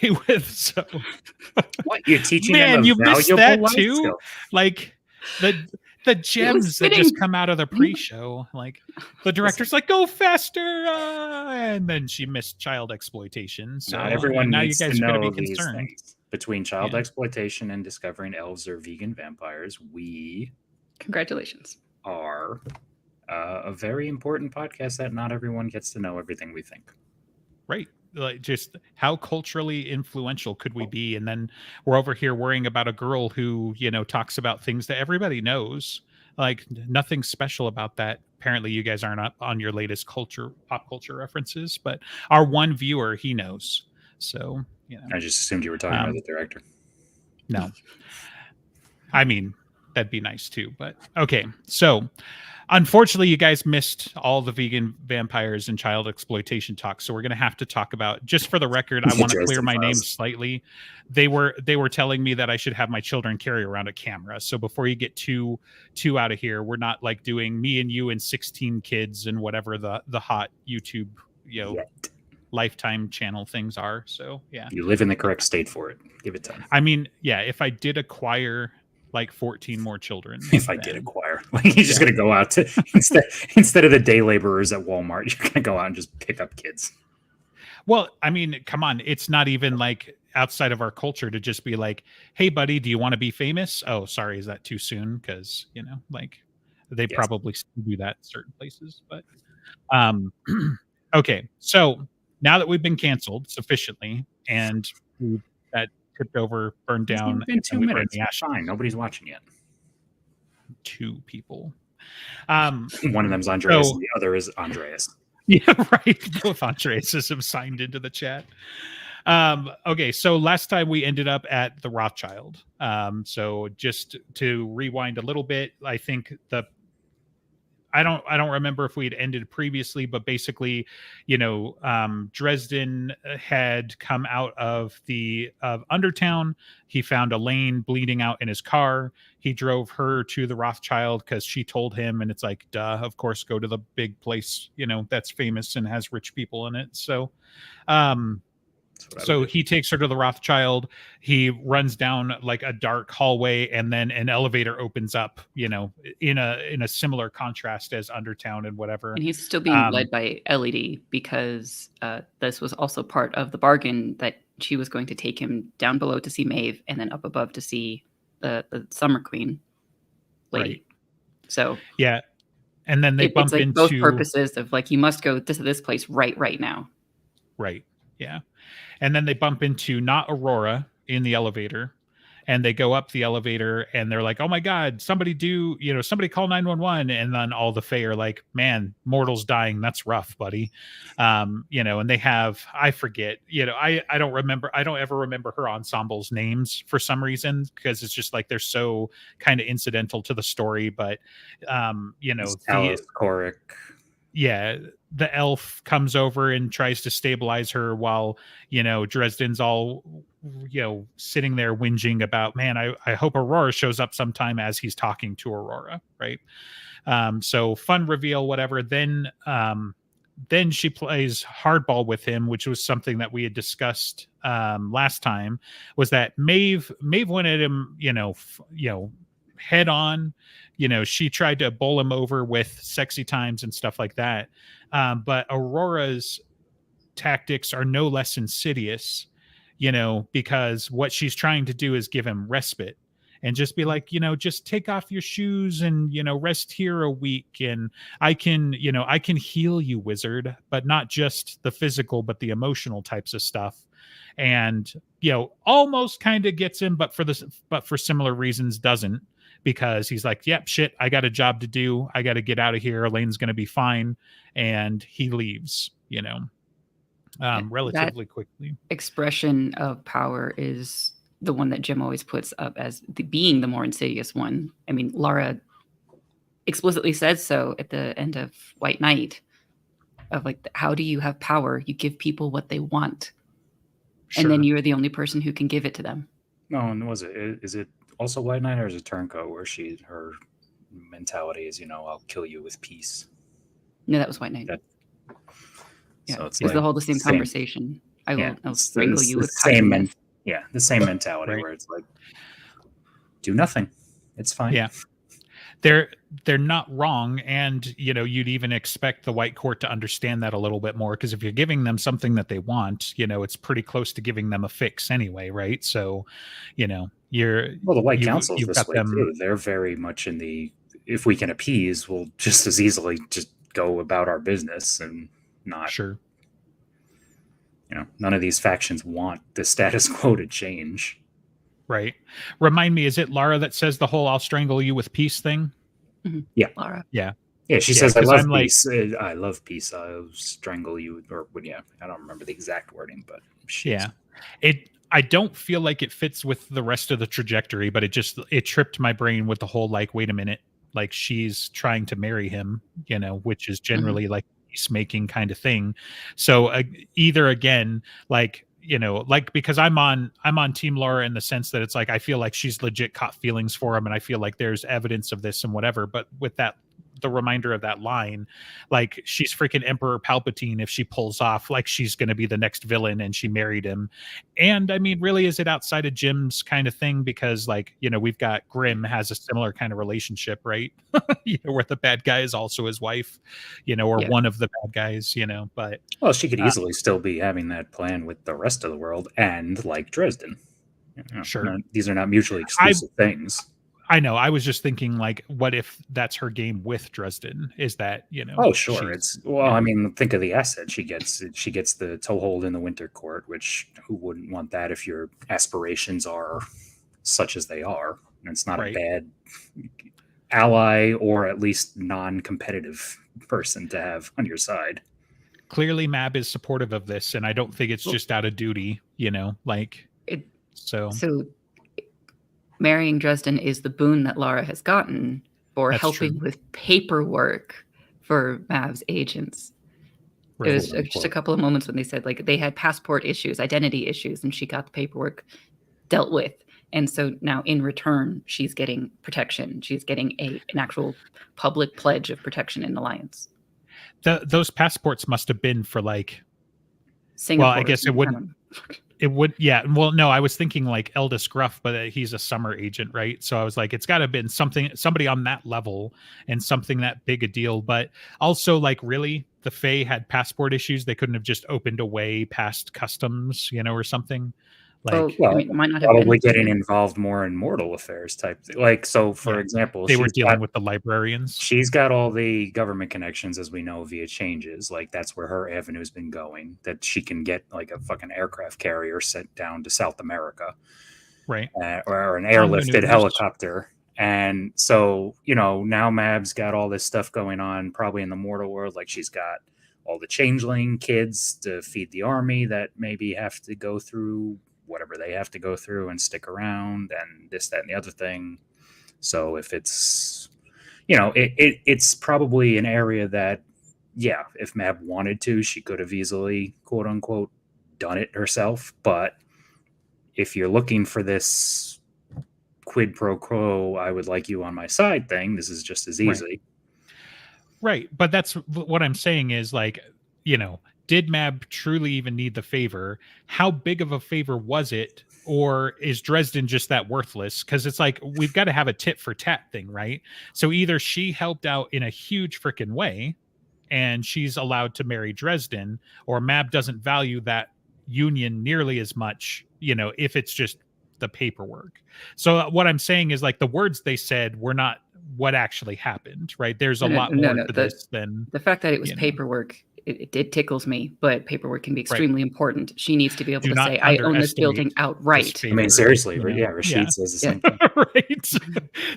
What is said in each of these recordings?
with. So, What, you're teaching man, them a you missed valuable that life too. skill? Like the gems that just come out of the pre-show. Like the director's like, "Go faster," and then she missed child exploitation. So Not everyone now you needs to guys are going to know be these concerned. things. Between child exploitation and discovering elves are vegan vampires, we congratulations are a very important podcast that not everyone gets to know everything we think. Right. Like, just how culturally influential could we be? And then we're over here worrying about a girl who, talks about things that everybody knows. Like, nothing special about that. Apparently you guys aren't up on your latest pop culture references, but our one viewer, he knows. So, I just assumed you were talking about the director. No. I mean, that'd be nice too, but okay. So unfortunately, you guys missed all the vegan vampires and child exploitation talk. So we're going to have to talk about, just for the record, I want to clear my name slightly. They were telling me that I should have my children carry around a camera. So before you get too out of here, we're not like doing me and you and 16 kids and whatever the hot YouTube, Lifetime channel things are. So yeah, you live in the correct state for it. Give it time. I mean, yeah, if I did acquire like 14 more children. If I did acquire, like, you're just going to go out to instead of the day laborers at Walmart, you're going to go out and just pick up kids. Well, I mean, come on. It's not even like outside of our culture to just be like, "Hey buddy, do you want to be famous?" Oh, sorry. Is that too soon? Because, like they probably do that in certain places, but, okay. So now that we've been canceled sufficiently and that tipped over, burned down, in 2 minutes. Fine. Nobody's watching yet. 2 people. One of them's Andreas, and the other is Andreas. Yeah, right. Both Andreas have signed into the chat. Okay, so last time we ended up at the Rothschild. So just to rewind a little bit, I think I don't remember if we had ended previously, but basically, Dresden had come out of Undertown. He found Elaine bleeding out in his car. He drove her to the Rothschild because she told him, and it's like, duh, of course, go to the big place, that's famous and has rich people in it. So, he takes her to the Rothschild. He runs down like a dark hallway, and then an elevator opens up, in a similar contrast as Undertown and whatever. And he's still being led by LED because this was also part of the bargain that she was going to take him down below to see Maeve and then up above to see the Summer Queen lady. Right. So yeah. And then they bump it's like into both purposes of like, you must go to this place right now. Right. Yeah. And then they bump into not Aurora in the elevator, and they go up the elevator and they're like, "Oh my God, somebody call 911." And then all the Fae are like, "Man, mortals dying. That's rough, buddy." And they have, I forget, I don't remember. I don't ever remember her ensemble's names for some reason, because it's just like, they're so kind of incidental to the story. But, Talos, Korik. Yeah, the elf comes over and tries to stabilize her while, Dresden's all, sitting there whinging about, man, I hope Aurora shows up sometime, as he's talking to Aurora. Right. So fun reveal, whatever. Then she plays hardball with him, which was something that we had discussed last time, was that Maeve went at him, head on. She tried to bowl him over with sexy times and stuff like that. But Aurora's tactics are no less insidious, because what she's trying to do is give him respite and just be like, just take off your shoes and, rest here a week. And I can heal you, wizard, but not just the physical, but the emotional types of stuff. And, almost kind of gets him, but for similar reasons doesn't. Because he's like, yep, shit, I got a job to do. I got to get out of here. Elaine's going to be fine. And he leaves, relatively quickly. Expression of power is the one that Jim always puts up as being the more insidious one. I mean, Lara explicitly says so at the end of White Knight, of like, how do you have power? You give people what they want. Sure. And then you're the only person who can give it to them. No, and is it also White Knight, or is it Turncoat, where her mentality is, I'll kill you with peace? No, that was White Knight. So it's like, the whole same conversation. I will Yeah, I'll it's strangle you the with same kindness. the same mentality Right. where it's like, do nothing. It's fine. Yeah. They're not wrong, and you'd even expect the white court to understand that a little bit more, because if you're giving them something that they want, it's pretty close to giving them a fix anyway, right? So you're Well, the White you've Council's you've this got way them. too. They're very much in the, if we can appease, we'll just as easily just go about our business and not, Sure. none of these factions want the status quo to change. Right. Remind me, is it Lara that says the whole "I'll strangle you with peace" thing? Lara. Yeah. Yeah, she Yeah, says, "I 'cause love I'm like- peace. I love peace. I'll strangle you." Or yeah, I don't remember the exact wording, but Yeah. I don't feel like it fits with the rest of the trajectory, but it tripped my brain with the whole, like, wait a minute, like, she's trying to marry him, which is generally like peacemaking kind of thing. So either again, like, like, because I'm on Team Laura in the sense that it's like I feel like she's legit caught feelings for him, and I feel like there's evidence of this and whatever. But with the reminder of that line, like, she's freaking Emperor Palpatine if she pulls off like she's going to be the next villain and she married him. And I mean, really, is it outside of Jim's kind of thing? Because, like, we've got Grimm has a similar kind of relationship, right? Where the bad guy is also his wife, or one of the bad guys, but well, she could easily still be having that plan with the rest of the world, and like Dresden. Sure. These are not mutually exclusive things. I know. I was just thinking, like, what if that's her game with Dresden? Is that, Oh, sure. yeah. I mean, think of the asset she gets. She gets the toehold in the Winter Court, which who wouldn't want that if your aspirations are such as they are? And it's not a Right. bad ally, or at least non-competitive person to have on your side. Clearly Mab is supportive of this, and I don't think it's just out of duty, like so. So marrying Dresden is the boon that Lara has gotten for That's helping true. with paperwork for Mav's agents. Right. It was just a couple of moments when they said, like, they had passport issues, identity issues, and she got the paperwork dealt with. And so now in return, she's getting protection. She's getting an actual public pledge of protection in Alliance. Those passports must have been for, like, Singapore. well, I guess it wouldn't. It would, yeah. Well, no, I was thinking like Eldest Gruff, but he's a summer agent, right? So I was like, it's got to have been somebody on that level and something that big a deal. But also, like, really, the Fae had passport issues. They couldn't have just opened a way past customs, or something. Like, Well, I mean, it might not have probably been. getting involved more in mortal affairs type thing. Like, so for example, they were dealing with the librarians. She's got all the government connections, as we know, via changes. Like, that's where her avenue's been going, that she can get like a fucking aircraft carrier sent down to South America, right? Or an airlifted helicopter. And so, now Mab's got all this stuff going on, probably in the mortal world. Like, she's got all the changeling kids to feed the army that maybe have to go through whatever they have to go through and stick around, and this, that, and the other thing. So if it's, it's probably an area that, yeah, if Mab wanted to, she could have easily, quote unquote, done it herself. But if you're looking for this quid pro quo, I would like you on my side thing, this is just as easy. Right. But that's what I'm saying is, like, did Mab truly even need the favor? How big of a favor was it? Or is Dresden just that worthless? Because it's like, we've got to have a tit for tat thing, right? So either she helped out in a huge freaking way and she's allowed to marry Dresden, or Mab doesn't value that union nearly as much, if it's just the paperwork. So what I'm saying is, like, the words they said were not what actually happened, right? There's a lot more to this than the fact that it was paperwork. It tickles me, but paperwork can be extremely important. She needs to be able to say, I own this building outright. I mean, seriously, Rashid says the same thing. Right.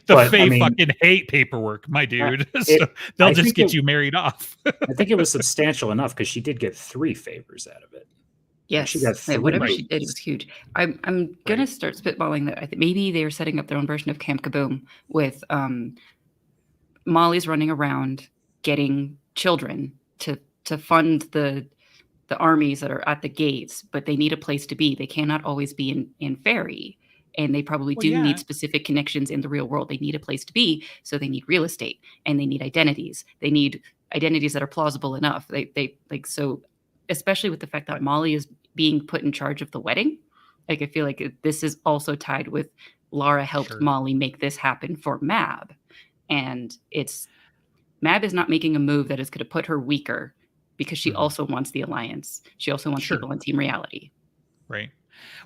The Fae fucking hate paperwork, my dude. So they'll just get you married off. I think it was substantial enough, because she did get 3 favors out of it. Yes, she got 3. Whatever she did was huge. I'm gonna start spitballing that. I think maybe they're setting up their own version of Camp Kaboom with Molly's running around getting children to fund the armies that are at the gates, but they need a place to be. They cannot always be in Ferry, and they probably need specific connections in the real world. They need a place to be, so they need real estate, and they need identities. They need identities that are plausible enough. They like, so, especially with the fact that Molly being put in charge of the wedding. Like, I feel like this is also tied with Lara helped Sure. Molly make this happen for Mab. And Mab is not making a move that is going to put her weaker because she also wants the alliance. She also wants Sure. people in Team Reality. Right.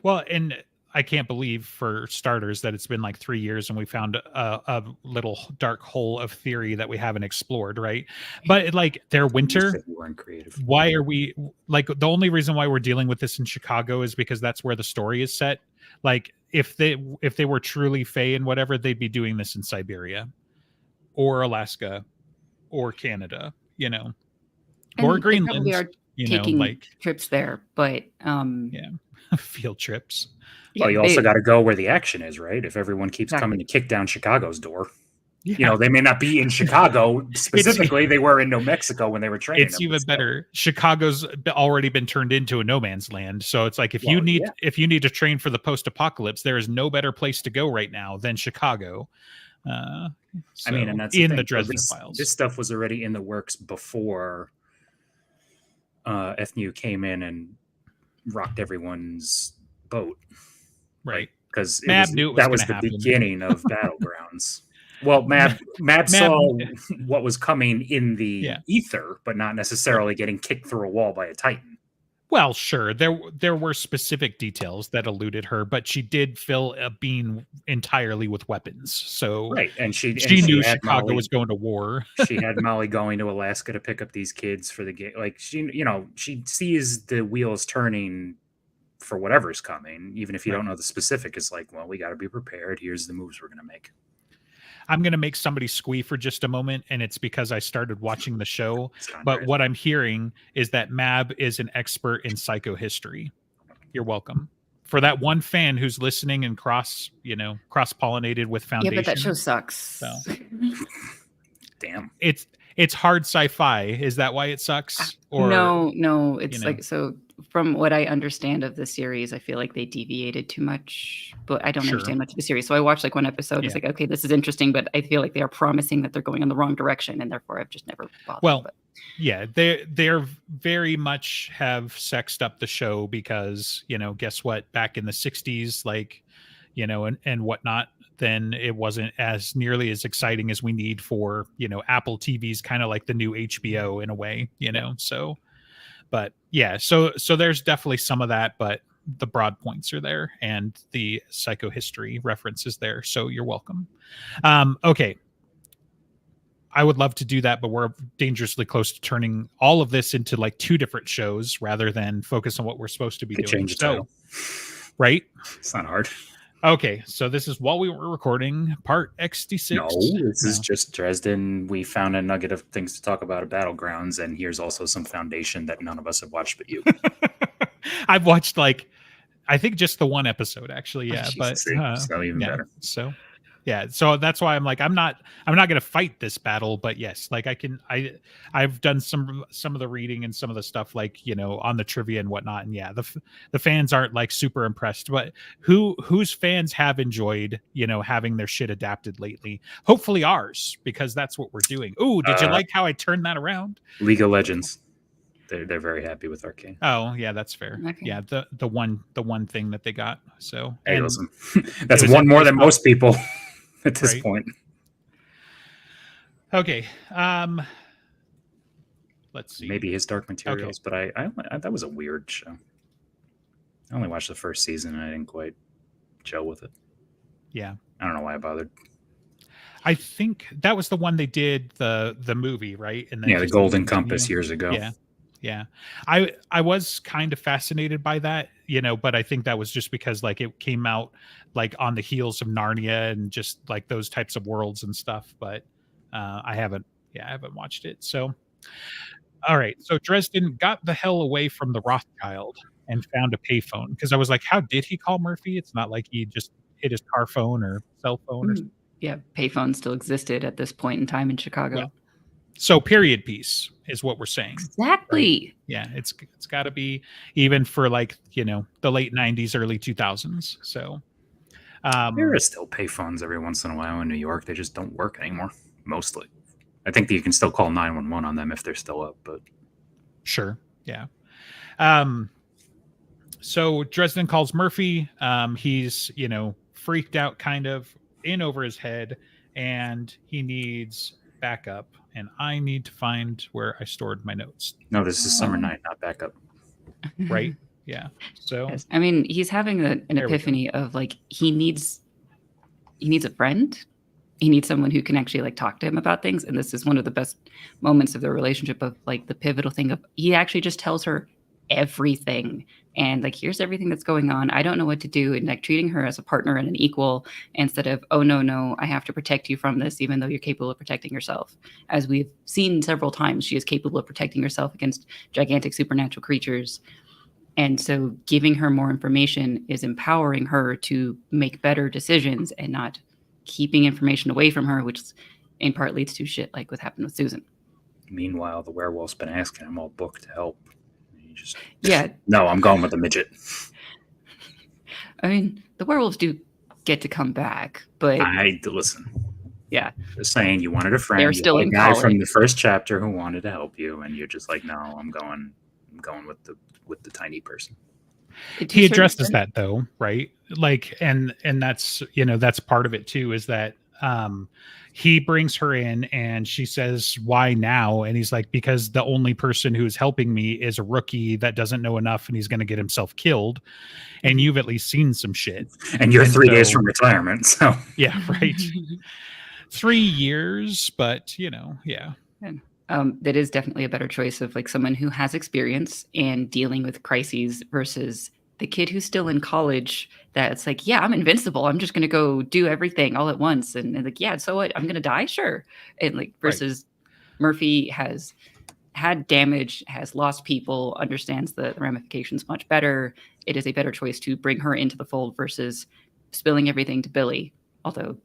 Well, and I can't believe, for starters, that it's been like 3 years and we found a little dark hole of theory that we haven't explored, right? But like their winter, We weren't creative. why are we like, the only reason why we're dealing with this in Chicago is because that's where the story is set. Like if they were truly Fae and whatever, they'd be doing this in Siberia or Alaska or Canada, you know, And or they Greenland, probably are you know, taking like trips there, but field trips. Well, you also got to go where the action is, right? If everyone keeps Exactly. coming to kick down Chicago's door, Yeah. you know, they may not be in Chicago specifically. They were in New Mexico when they were training. It's even better. Chicago's already been turned into a no man's land. So it's like, if you need to train for the post-apocalypse, there is no better place to go right now than Chicago. I mean, and that's in the the Dresden Files. This stuff was already in the works before FNU came in and rocked everyone's boat, right? Because Mab knew that was the happen. beginning of Battlegrounds. Well, Mab saw what was coming in the ether, but not necessarily getting kicked through a wall by a Titan. Well, sure, there were specific details that eluded her, but she did fill a bean entirely with weapons. So right, and she knew Chicago was going to war. She had Molly going to Alaska to pick up these kids for the game. Like she sees the wheels turning for whatever's coming, even if you don't know the specific. It's like, well, we got to be prepared. Here's the moves we're going to make. I'm going to make somebody squee for just a moment, and it's because I started watching the show. But what I'm hearing is that Mab is an expert in psychohistory. You're welcome. For that one fan who's listening and cross-pollinated with Foundation. Yeah, but that show sucks. So. Damn. It's hard sci-fi. Is that why it sucks? Or no. It's like, so from what I understand of the series, I feel like they deviated too much, but I don't understand much of the series. So I watched like one episode. It's like, okay, this is interesting, but I feel like they are promising that they're going in the wrong direction, and therefore I've just never bothered. Well, yeah, they're very much have sexed up the show because, guess what? Back in the 60s, like, and whatnot, then it wasn't as nearly as exciting as we need for, Apple TV's kind of like the new HBO in a way, so. But yeah, so there's definitely some of that, but the broad points are there and the psychohistory references there. So you're welcome. Okay. I would love to do that, but we're dangerously close to turning all of this into like 2 different shows rather than focus on what we're supposed to be doing. Change the title. Right? It's not hard. Okay, so this is while we were recording part XD6. No, this is just Dresden. We found a nugget of things to talk about at Battlegrounds, and here's also some Foundation that none of us have watched but you. I've watched I think just the one episode actually, yeah. But so even better. So yeah, so that's why I'm like, I'm not going to fight this battle, but yes, like I've done some of the reading and some of the stuff, like, on the trivia and whatnot. And yeah, the fans aren't like super impressed, but whose fans have enjoyed, having their shit adapted lately? Hopefully ours, because that's what we're doing. Ooh, did you like how I turned that around? League of Legends. They're very happy with Arcane. Oh yeah, that's fair. Okay. Yeah, the one thing that they got. So hey, listen, that's one more than most people. At this point. Okay. Let's see. Maybe his Dark Materials, but I that was a weird show. I only watched the first season and I didn't quite gel with it. Yeah. I don't know why I bothered. I think that was the one they did the movie, right? And then the Golden Compass years ago. Yeah. Yeah. I was kind of fascinated by that, but I think that was just because like it came out like on the heels of Narnia and just like those types of worlds and stuff. But I haven't watched it. So, all right. So Dresden got the hell away from the Rothschild and found a payphone, because I was like, how did he call Murphy? It's not like he just hit his car phone or cell phone or something. Yeah, payphone still existed at this point in time in Chicago. Yeah. So period piece is what we're saying. Exactly. Right? Yeah, it's got to be even for like, the late 90s, early 2000s. So there are still payphones every once in a while in New York. They just don't work anymore, mostly. I think that you can still call 911 on them if they're still up, but sure. Yeah. So Dresden calls Murphy. He's, freaked out, kind of in over his head, and he needs backup. And I need to find where I stored my notes. No, this is Summer Night, not backup. Right? Yeah. So yes. I mean, he's having an epiphany of like he needs a friend. He needs someone who can actually like talk to him about things. And this is one of the best moments of their relationship, of like the pivotal thing of he actually just tells her everything, and like, here's everything that's going on. I don't know what to do. And like treating her as a partner and an equal, instead of, oh no, I have to protect you from this, even though you're capable of protecting yourself. As we've seen several times, she is capable of protecting herself against gigantic supernatural creatures. And so giving her more information is empowering her to make better decisions and not keeping information away from her, which in part leads to shit like what happened with Susan. Meanwhile, the werewolf's been asking him all book to help. Yeah. No, I'm going with the midget. I mean, the werewolves do get to come back, but listen. Yeah. Just saying, you wanted a friend. They're still in guy college. from the first chapter who wanted to help you, and you're just like, no, I'm going with the tiny person. He addresses that though, right? Like, and that's, that's part of it too, is that he brings her in and she says, why now? And he's like, because the only person who's helping me is a rookie that doesn't know enough, and he's going to get himself killed. And you've at least seen some shit. And you're 3 days from retirement. So yeah, right. 3 years, but yeah. That is definitely a better choice of like someone who has experience in dealing with crises versus the kid who's still in college that's like, yeah, I'm invincible. I'm just going to go do everything all at once. And like, yeah, so what? I'm going to die? Sure. And like, versus Murphy has had damage, has lost people, understands the ramifications much better. It is a better choice to bring her into the fold versus spilling everything to Billy. Although,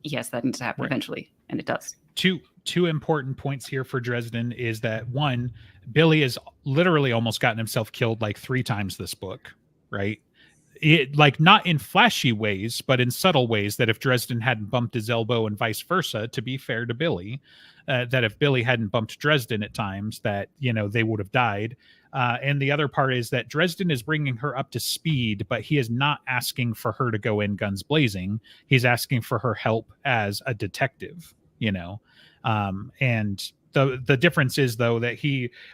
yes, that needs to happen eventually. And it does. Two important points here for Dresden is that, one, Billy has literally almost gotten himself killed like 3 times this book, right? It, like, not in flashy ways, but in subtle ways, that if Dresden hadn't bumped his elbow and vice versa, to be fair to Billy, that if Billy hadn't bumped Dresden at times, that, they would have died. And the other part is that Dresden is bringing her up to speed, but he is not asking for her to go in guns blazing. He's asking for her help as a detective, and the difference is, though, that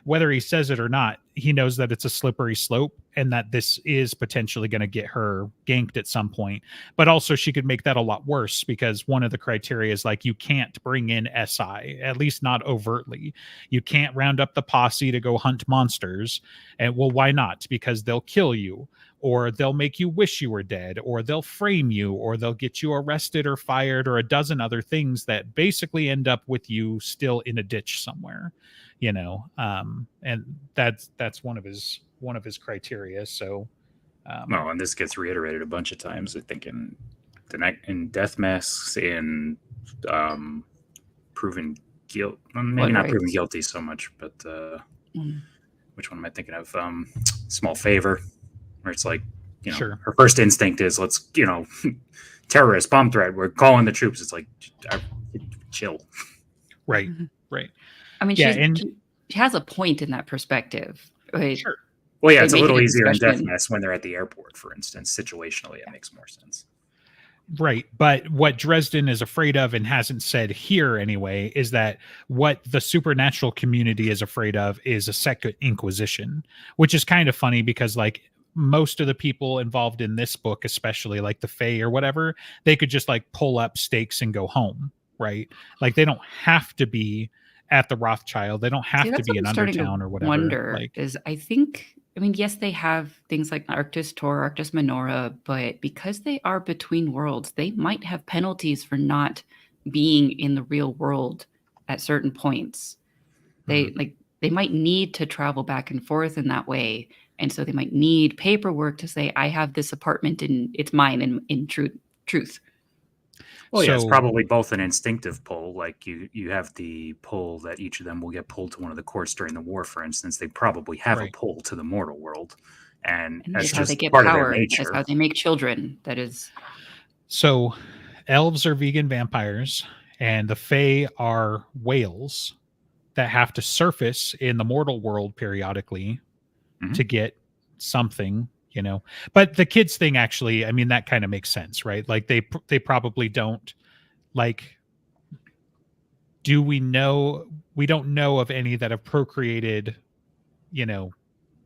whether he says it or not, he knows that it's a slippery slope and that this is potentially going to get her ganked at some point. But also she could make that a lot worse, because one of the criteria is like, you can't bring in SI, at least not overtly. You can't round up the posse to go hunt monsters. And well, why not? Because they'll kill you, or they'll make you wish you were dead, or they'll frame you, or they'll get you arrested or fired, or a dozen other things that basically end up with you still in a ditch somewhere, and that's one of his criteria. So, and this gets reiterated a bunch of times. I think in Death Masks, in Proven Guilt, maybe not Proven Guilty so much, but which one am I thinking of? Small Favor. Where it's like, her first instinct is, let's, terrorist, bomb threat, we're calling the troops. It's like, chill. Right. I mean, she has a point in that perspective. Right? Sure. Well, yeah, it's a little easier in Death Mess when they're at the airport, for instance. Situationally, it makes more sense. Right. But what Dresden is afraid of, and hasn't said here anyway, is that what the supernatural community is afraid of is a second Inquisition, which is kind of funny because, like, most of the people involved in this book, especially like the Fae or whatever, they could just like pull up stakes and go home, right? Like, they don't have to be at the Rothschild. They don't have to be in Undertown or whatever. Wonder is, I mean, yes, they have things like Arctis Tor, Arctis Menora, but because they are between worlds, they might have penalties for not being in the real world at certain points. They might need to travel back and forth in that way. And so they might need paperwork to say, I have this apartment and it's mine in truth. Well, yeah, it's probably both an instinctive pull. Like you have the pull that each of them will get pulled to one of the courts during the war, for instance. They probably have a pull to the mortal world. And that's how just they get part power. of their nature. That's how they make children. That is. So elves are vegan vampires, and the Fae are whales that have to surface in the mortal world periodically to get something, you know. But the kids thing, actually, I mean, that kind of makes sense, right? Like they probably don't like. Do we know? We don't know of any that have procreated, you know,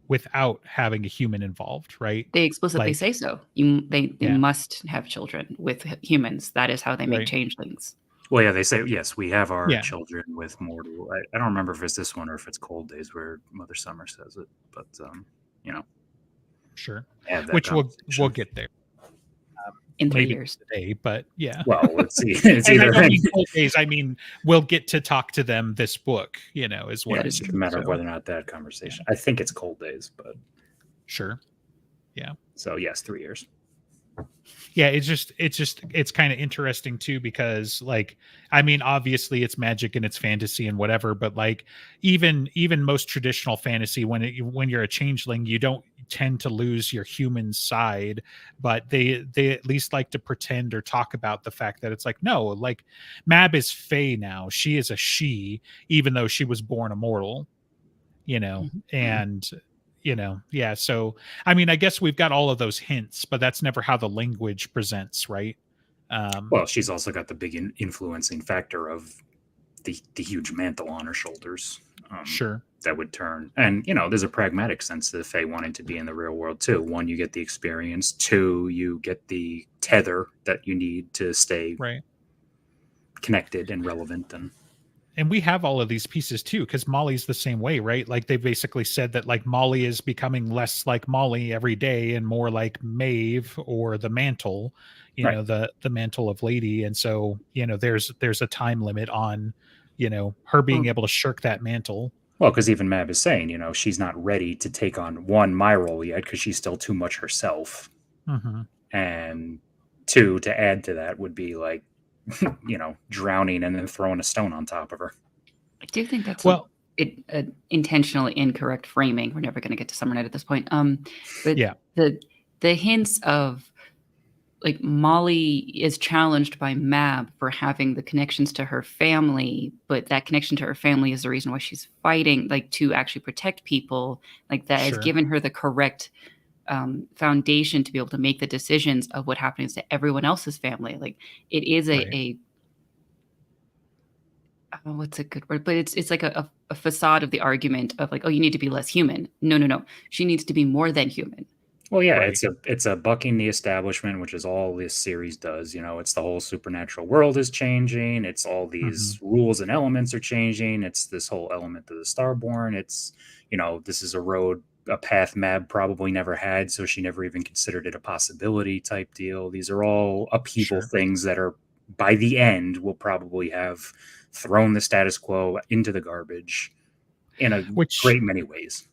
without having a human involved, right? They explicitly Like, say so. They Yeah. must have children with humans. That is how they make Right. changelings. Well, yeah, they say yes. We have our Yeah. children with mortal. I don't remember if it's this one or if it's Cold Days where Mother Summer says it, but you know, Sure. have that Which we'll conversation. get there In 3 maybe years. today, but yeah. Well, let's see. It's And I either don't mean Cold Days. I mean, we'll get to talk to them this book, you know, is what yeah, I it's mean. just a matter of So, whether or not that conversation. I think it's Cold Days, but sure. so yes, 3 years. Yeah, it's kind of interesting too, because like, I mean, obviously it's magic and it's fantasy and whatever, but like even most traditional fantasy, when you're a changeling, you don't tend to lose your human side, but they at least like to pretend or talk about the fact that it's like, no, like Mab is Fae now. She is a she, even though she was born immortal, you know. And you know, yeah, so I mean, I guess we've got all of those hints, but that's never how the language presents, right? Well, she's also got the big influencing factor of the huge mantle on her shoulders. Sure. That would turn, and you know, there's a pragmatic sense to the Fae wanting to be in the real world too. One, you get the experience. Two, you get the tether that you need to stay Right. connected and relevant. And we have all of these pieces too, because Molly's the same way, right? Like they basically said that like Molly is becoming less like Molly every day and more like Maeve or the mantle, you Right. know, the mantle of Lady. And so, you know, there's a time limit on, you know, her being able to shirk that mantle. Well, because even Mab is saying, you know, she's not ready to take on one, my role yet, because she's still too much herself. Mm-hmm. And two, to add to that would be like, you know, drowning and then throwing a stone on top of her. I do think that's Well, an intentionally incorrect framing. We're never going to get to Summer Night at this point. But yeah, the hints of like Molly is challenged by Mab for having the connections to her family, but that connection to her family is the reason why she's fighting, like to actually protect people. Like that has Sure. given her the correct foundation to be able to make the decisions of what happens to everyone else's family. Like it is what's a good word? But it's like a facade of the argument of like, oh, you need to be less human. No. She needs to be more than human. Well, yeah, Right. it's a bucking the establishment, which is all this series does. You know, it's the whole supernatural world is changing. It's all these rules and elements are changing. It's this whole element of the Starborn. It's, you know, this is a path Mab probably never had, so she never even considered it a possibility type deal. These are all upheaval Sure. things that are, by the end, will probably have thrown the status quo into the garbage in a great many ways.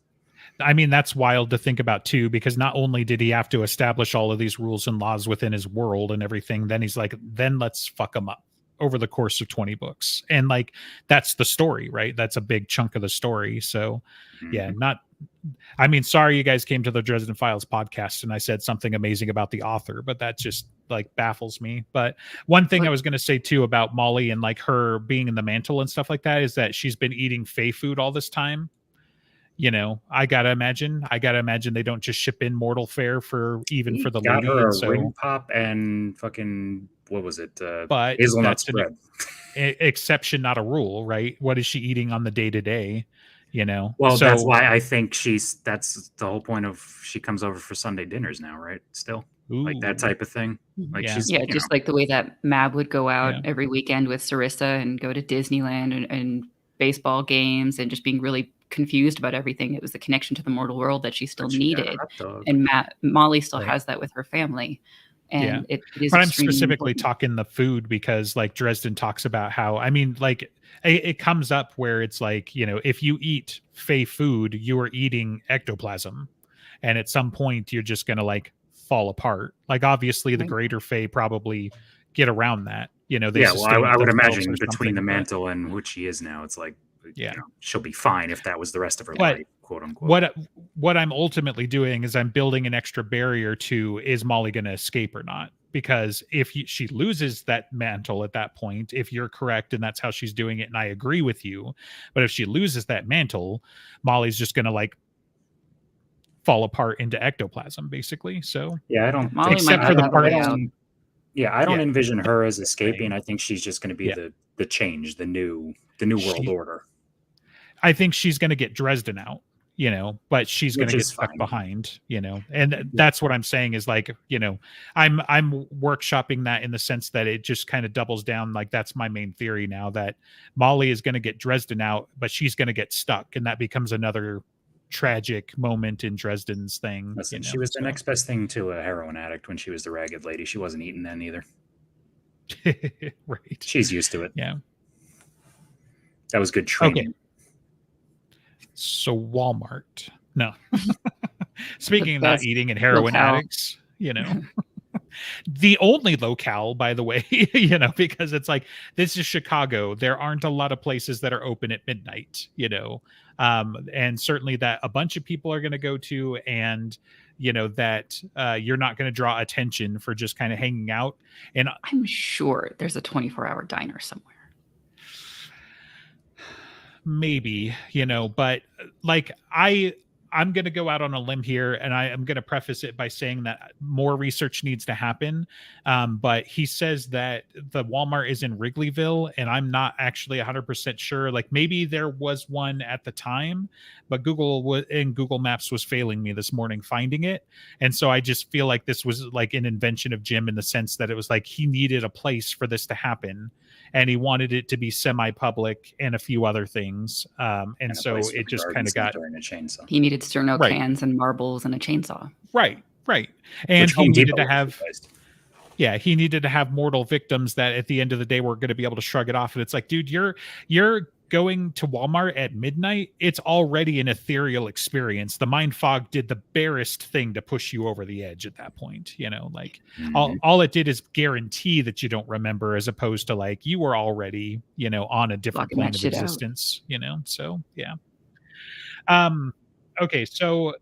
I mean, that's wild to think about too, because not only did he have to establish all of these rules and laws within his world and everything, then he's like, then let's fuck them up over the course of 20 books. And like, that's the story, right? That's a big chunk of the story. So yeah, I mean, sorry you guys came to the Dresden Files podcast and I said something amazing about the author, but that just like baffles me. But one thing I was going to say too about Molly and like her being in the mantle and stuff like that is that she's been eating Fae food all this time. You know, I gotta imagine they don't just ship in mortal fare for the got Lady. her and a ring pop and fucking what was it? But hazelnut spread. Exception, not a rule, right? What is she eating on the day to day? You know, well, so, that's why I think that's the whole point of she comes over for Sunday dinners now, right? Still, like that type of thing. Like just like the way that Mab would go out every weekend with Sarissa and go to Disneyland and baseball games and just being really confused about everything. It was the connection to the mortal world that she still needed, and Molly still has that with her family. And it is. But I'm specifically talking the food because, like, Dresden talks about how, I mean, like, it comes up where it's like, you know, if you eat Fae food, you are eating ectoplasm, and at some point you're just gonna like fall apart. Like, obviously, the greater Fae probably get around that. You know, they I would imagine between the mantle and which she is now, it's like, you know, she'll be fine if that was the rest of her life, quote unquote. What I'm ultimately doing is I'm building an extra barrier to, is Molly going to escape or not? Because if she loses that mantle at that point, if you're correct and that's how she's doing it, and I agree with you, but if she loses that mantle, Molly's just going to like fall apart into ectoplasm, basically. So yeah, I don't. Molly except might for not the have a part. way out. Yeah, I don't Yeah. envision her as escaping. I think she's just going to be Yeah. the change, the new world order. I think she's going to get Dresden out, but she's going Which to get is stuck fine. behind, and that's what I'm saying is like, I'm workshopping that in the sense that it just kind of doubles down. Like that's my main theory now, that Molly is going to get Dresden out, but she's going to get stuck. And that becomes another tragic moment in Dresden's thing. Listen, she was the next best thing to a heroin addict when she was the ragged lady. She wasn't eating then either. Right. She's used to it. Yeah. That was good training. Okay. So Walmart. No. Speaking of not eating and heroin addicts, the only locale, by the way, because it's like, this is Chicago. There aren't a lot of places that are open at midnight, and certainly that a bunch of people are going to go to, and that you're not going to draw attention for just kind of hanging out. And I'm sure there's a 24-hour diner somewhere. Maybe, but like I'm going to go out on a limb here, and I am going to preface it by saying that more research needs to happen. But he says that the Walmart is in Wrigleyville, and I'm not actually 100% sure. Like maybe there was one at the time, but Google Maps was failing me this morning finding it. And so I just feel like this was like an invention of Jim in the sense that it was like he needed a place for this to happen. And he wanted it to be semi-public and a few other things. And so it just kind of got... a chainsaw. He needed Sterno cans and marbles and a chainsaw. Right. And he needed to have... Yeah, he needed to have mortal victims that at the end of the day were going to be able to shrug it off. And it's like, dude, you're going to Walmart at midnight. It's already an ethereal experience. The mind fog did the barest thing to push you over the edge at that point. All it did is guarantee that you don't remember, as opposed to like you were already, on a different plane of existence, So yeah. Okay, so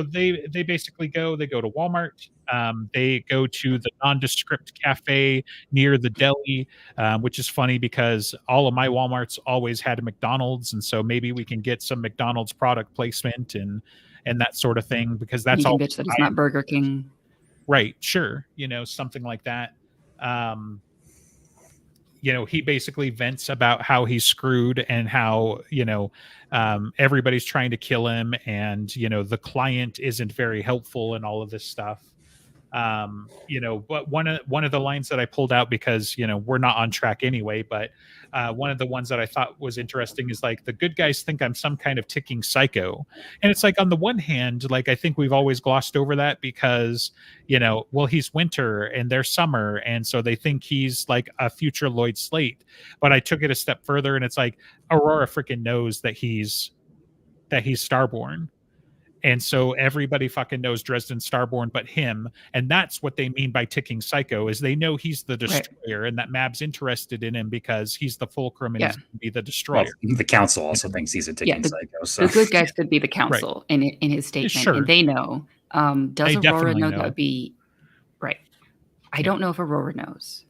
they basically go to Walmart. They go to the nondescript cafe near the deli, which is funny because all of my Walmarts always had a McDonald's, and so maybe we can get some McDonald's product placement and that sort of thing, because that's all. Bitch that it's not Burger King. Right, sure, something like that. He basically vents about how he's screwed and how, everybody's trying to kill him, and, the client isn't very helpful and all of this stuff. But one of the lines that I pulled out, because, we're not on track anyway, but one of the ones that I thought was interesting is like, the good guys think I'm some kind of ticking psycho. And it's like, on the one hand, like, I think we've always glossed over that because, well, he's winter and they're summer. And so they think he's like a future Lloyd Slate. But I took it a step further, and it's like, Aurora freaking knows that he's Starborn. And so everybody fucking knows Dresden Starborn but him. And that's what they mean by ticking psycho, is they know he's the destroyer, and that Mab's interested in him because he's the fulcrum and he's going to be the destroyer. Well, the council also thinks he's a ticking psycho. So the good guys could be the council in his statement. Sure. And they know. Does they Aurora know that would be right? I don't know if Aurora knows.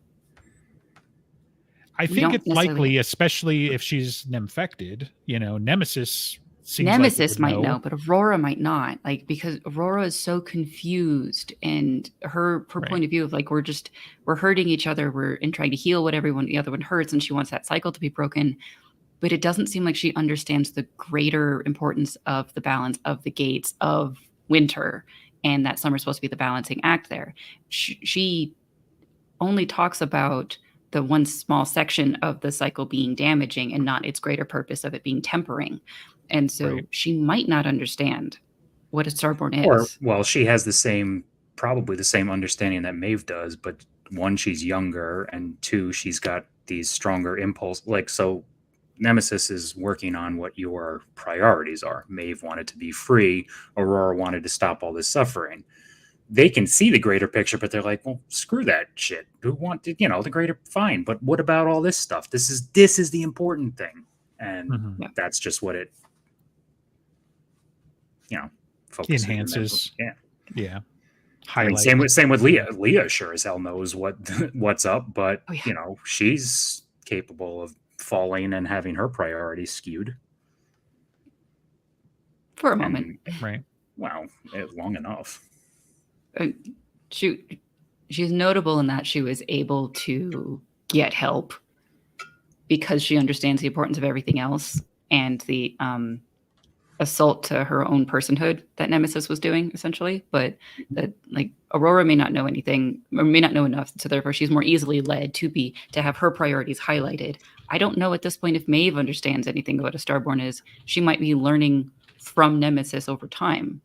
I think it's likely, especially if she's infected. Nemesis might know, but Aurora might not. Like, because Aurora is so confused, and her point of view of like, we're hurting each other. We're trying to heal what the other one hurts, and she wants that cycle to be broken. But it doesn't seem like she understands the greater importance of the balance of the gates of winter, and that summer's supposed to be the balancing act there. She only talks about the one small section of the cycle being damaging, and not its greater purpose of it being tempering. And so she might not understand what a Starborn is. Well, she has probably the same understanding that Maeve does, but one, she's younger, and two, she's got these stronger impulse. Like, so Nemesis is working on what your priorities are. Maeve wanted to be free. Aurora wanted to stop all this suffering. They can see the greater picture, but they're like, well, screw that shit. Who wanted, the greater? Fine. But what about all this stuff? This is the important thing. And that's just what it, enhances. Yeah. I mean, same with Leah. Leah sure as hell knows what's up, but she's capable of falling and having her priorities skewed for a moment. Right. Well, long enough. She's notable in that she was able to get help because she understands the importance of everything else and the assault to her own personhood that Nemesis was doing, essentially. But that, like, Aurora may not know anything, or may not know enough, so therefore she's more easily led to have her priorities highlighted. I don't know at this point if Maeve understands anything about a Starborn is. She might be learning from Nemesis over time.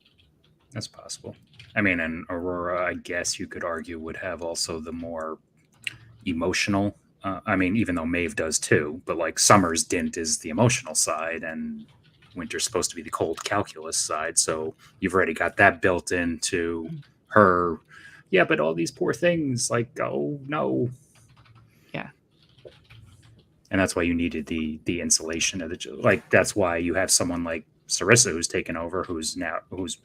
That's possible. I mean, and Aurora, I guess you could argue, would have also the more emotional. I mean, even though Maeve does too, but like Summer's dint is the emotional side, and Winter's supposed to be the cold calculus side. So you've already got that built into her. Yeah, but all these poor things, like, oh no. Yeah. And that's why you needed the insulation of the, like, that's why you have someone like Sarissa who's taken over, who's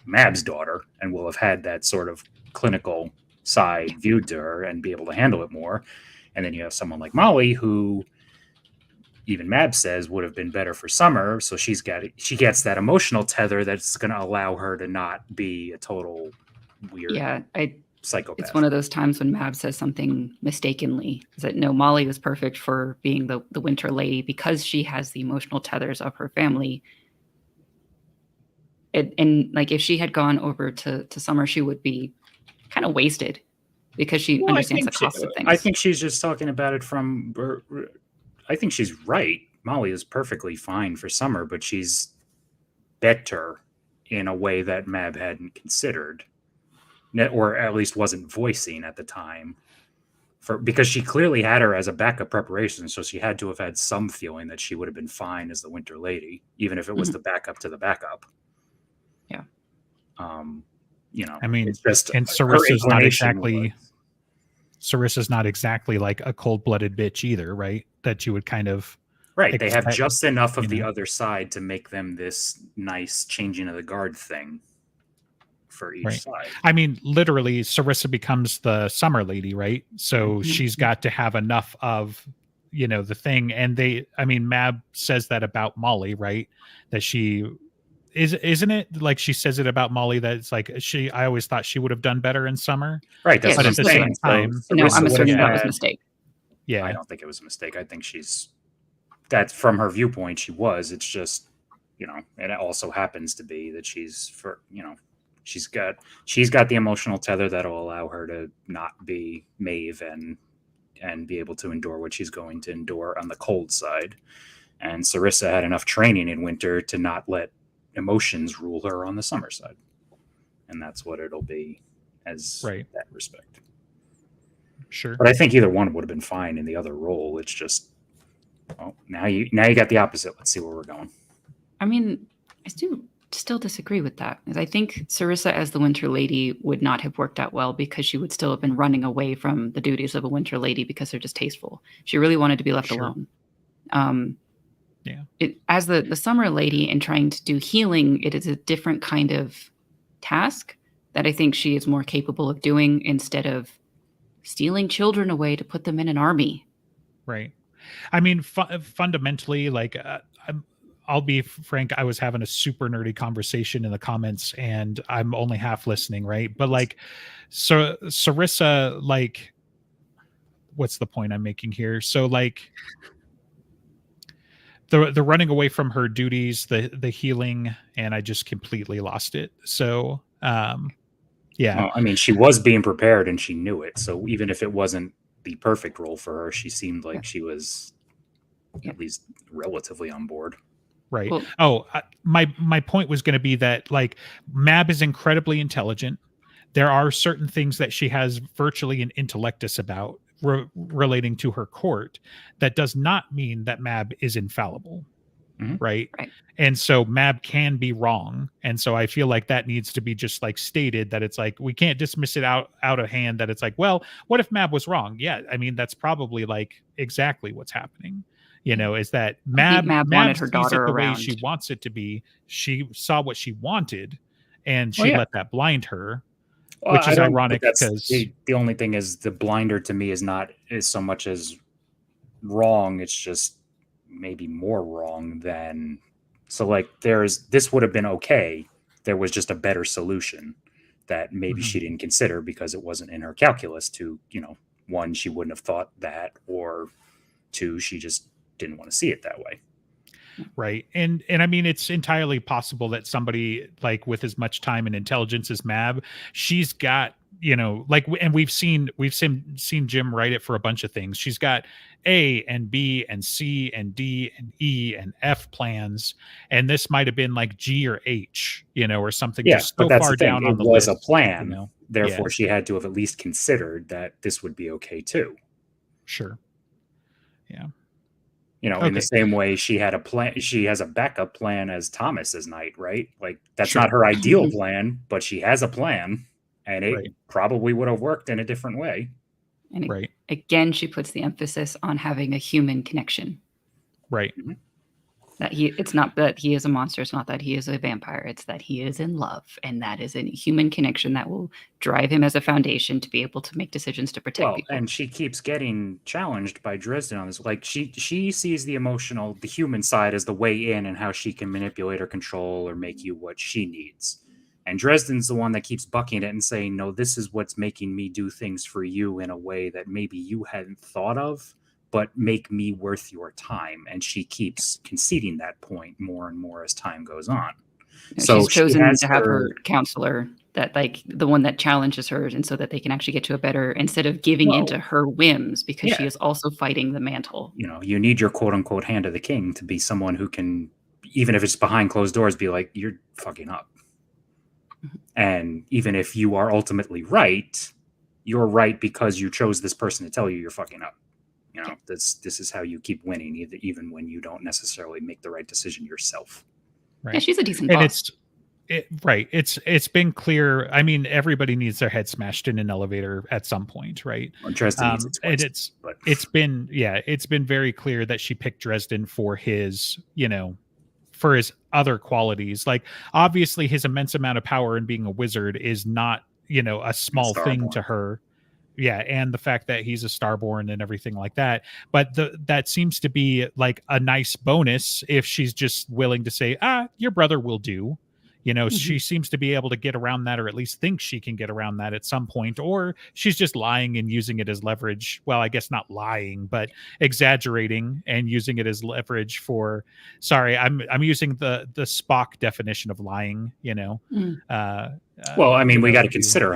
Mab's daughter, and will have had that sort of clinical side viewed to her and be able to handle it more. And then you have someone like Molly, who even Mab says would have been better for Summer. So she gets that emotional tether that's going to allow her to not be a total weird psychopath. It's one of those times when Mab says something mistakenly, is that no, Molly is perfect for being the Winter Lady because she has the emotional tethers of her family. And like, if she had gone over to Summer, she would be kind of wasted because she understands the cost of things. I think she's just talking about it from. I think she's right. Molly is perfectly fine for Summer, but she's better in a way that Mab hadn't considered, or at least wasn't voicing at the time. Because she clearly had her as a backup preparation, so she had to have had some feeling that she would have been fine as the Winter Lady, even if it was the backup to the backup. Yeah. I mean, it's just, and Sarissa's not exactly like a cold-blooded bitch either, right? That you would kind of they have just enough of the other side to make them this nice changing of the guard thing for each side. I mean, literally, Sarissa becomes the Summer Lady, right? So she's got to have enough of, the thing. And Mab says that about Molly, right? That she isn't it like she says it about Molly that it's like I always thought she would have done better in Summer, right? That's but at the same time, no, I'm assuming that was a mistake. Yeah, I don't think it was a mistake. I think that's from her viewpoint. She was. It's just, it also happens to be that she's got the emotional tether that'll allow her to not be Maeve and be able to endure what she's going to endure on the cold side. And Sarissa had enough training in Winter to not let emotions rule her on the Summer side, and that's what it'll be as that respect. Sure, but I think either one would have been fine in the other role. It's just, now you got the opposite. Let's see where we're going. I mean, I do still disagree with that, because I think Sarissa as the Winter Lady would not have worked out well, because she would still have been running away from the duties of a Winter Lady because they're distasteful. She really wanted to be left alone. As the Summer Lady and trying to do healing, it is a different kind of task that I think she is more capable of doing, instead of stealing children away to put them in an army. Right. I mean, fundamentally, like, I'll be frank, I was having a super nerdy conversation in the comments, and I'm only half listening, right? But like, so Sarissa, like, what's the point I'm making here? So like, the running away from her duties, the healing, and I just completely lost it. So well, I mean, she was being prepared and she knew it. So even if it wasn't the perfect role for her, she seemed like she was at least relatively on board. Right. Well, my point was going to be that, like, Mab is incredibly intelligent. There are certain things that she has virtually an intellectus about relating to her court. That does not mean that Mab is infallible. Right. And so Mab can be wrong. And so I feel like that needs to be just like stated, that it's like, we can't dismiss it out of hand, that it's like, well, what if Mab was wrong? Yeah. I mean, that's probably like exactly what's happening. Is that Mab wanted her daughter the around. way she wants it to be. She saw what she wanted, and she let that blind her, which is ironic, because the only thing is, the blinder to me is not as so much as wrong. It's just maybe more wrong than, so like, this would have been okay there was just a better solution that maybe she didn't consider because it wasn't in her calculus to, one, she wouldn't have thought that, or two, she just didn't want to see it that way. Right. And I mean, it's entirely possible that somebody like with as much time and intelligence as Mab, she's got, and we've seen Jim write it for a bunch of things. She's got A and B and C and D and E and F plans. And this might have been like G or H, or something just so far down on the list. It was a plan. Therefore, she had to have at least considered that this would be okay too. Sure. Yeah. In the same way she had a plan, she has a backup plan as Thomas as Knight, right? Like that's not her ideal plan, but she has a plan, and it probably would have worked in a different way. And again, she puts the emphasis on having a human connection. Right. Mm-hmm. That it's not that he is a monster. It's not that he is a vampire. It's that he is in love. And that is a human connection that will drive him as a foundation to be able to make decisions to protect people. And she keeps getting challenged by Dresden on this. Like she sees the human side as the way in and how she can manipulate or control or make you what she needs. And Dresden's the one that keeps bucking it and saying, no, this is what's making me do things for you in a way that maybe you hadn't thought of, but make me worth your time. And she keeps conceding that point more and more as time goes on. So she's chosen to have her counselor, that like the one that challenges her, and so that they can actually get to a better, instead of giving into her whims, because she is also fighting the mantle. You need your quote unquote hand of the king to be someone who can, even if it's behind closed doors, be like, you're fucking up. Mm-hmm. And even if you are ultimately right, you're right because you chose this person to tell you you're fucking up. This is how you keep winning, even when you don't necessarily make the right decision yourself. Right. Yeah, she's a decent boss. It's been clear. I mean, everybody needs their head smashed in an elevator at some point, right? Well, Dresden needs it twice, it's been very clear that she picked Dresden for his, for his other qualities. Like obviously his immense amount of power in being a wizard is not, a small thing to her. Yeah, and the fact that he's a Starborn and everything like that. But that seems to be like a nice bonus if she's just willing to say, your brother will do. She seems to be able to get around that, or at least think she can get around that at some point, or she's just lying and using it as leverage. Well, I guess not lying, but exaggerating and using it as leverage for, sorry, I'm using the Spock definition of lying, well, I mean, we got to consider,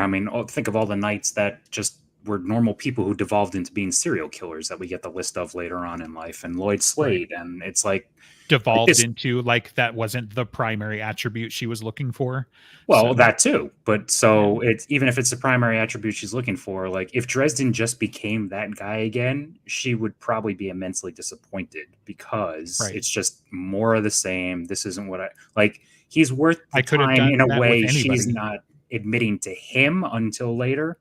think of all the knights that just were normal people who devolved into being serial killers that we get the list of later on in life, and Lloyd Slade. Right. And it's like devolved into like, that wasn't the primary attribute she was looking for. Well, that too. But it's, even if it's the primary attribute she's looking for, like if Dresden just became that guy again, she would probably be immensely disappointed because it's just more of the same. This isn't what he's worth the time in a way she's not admitting to him until later.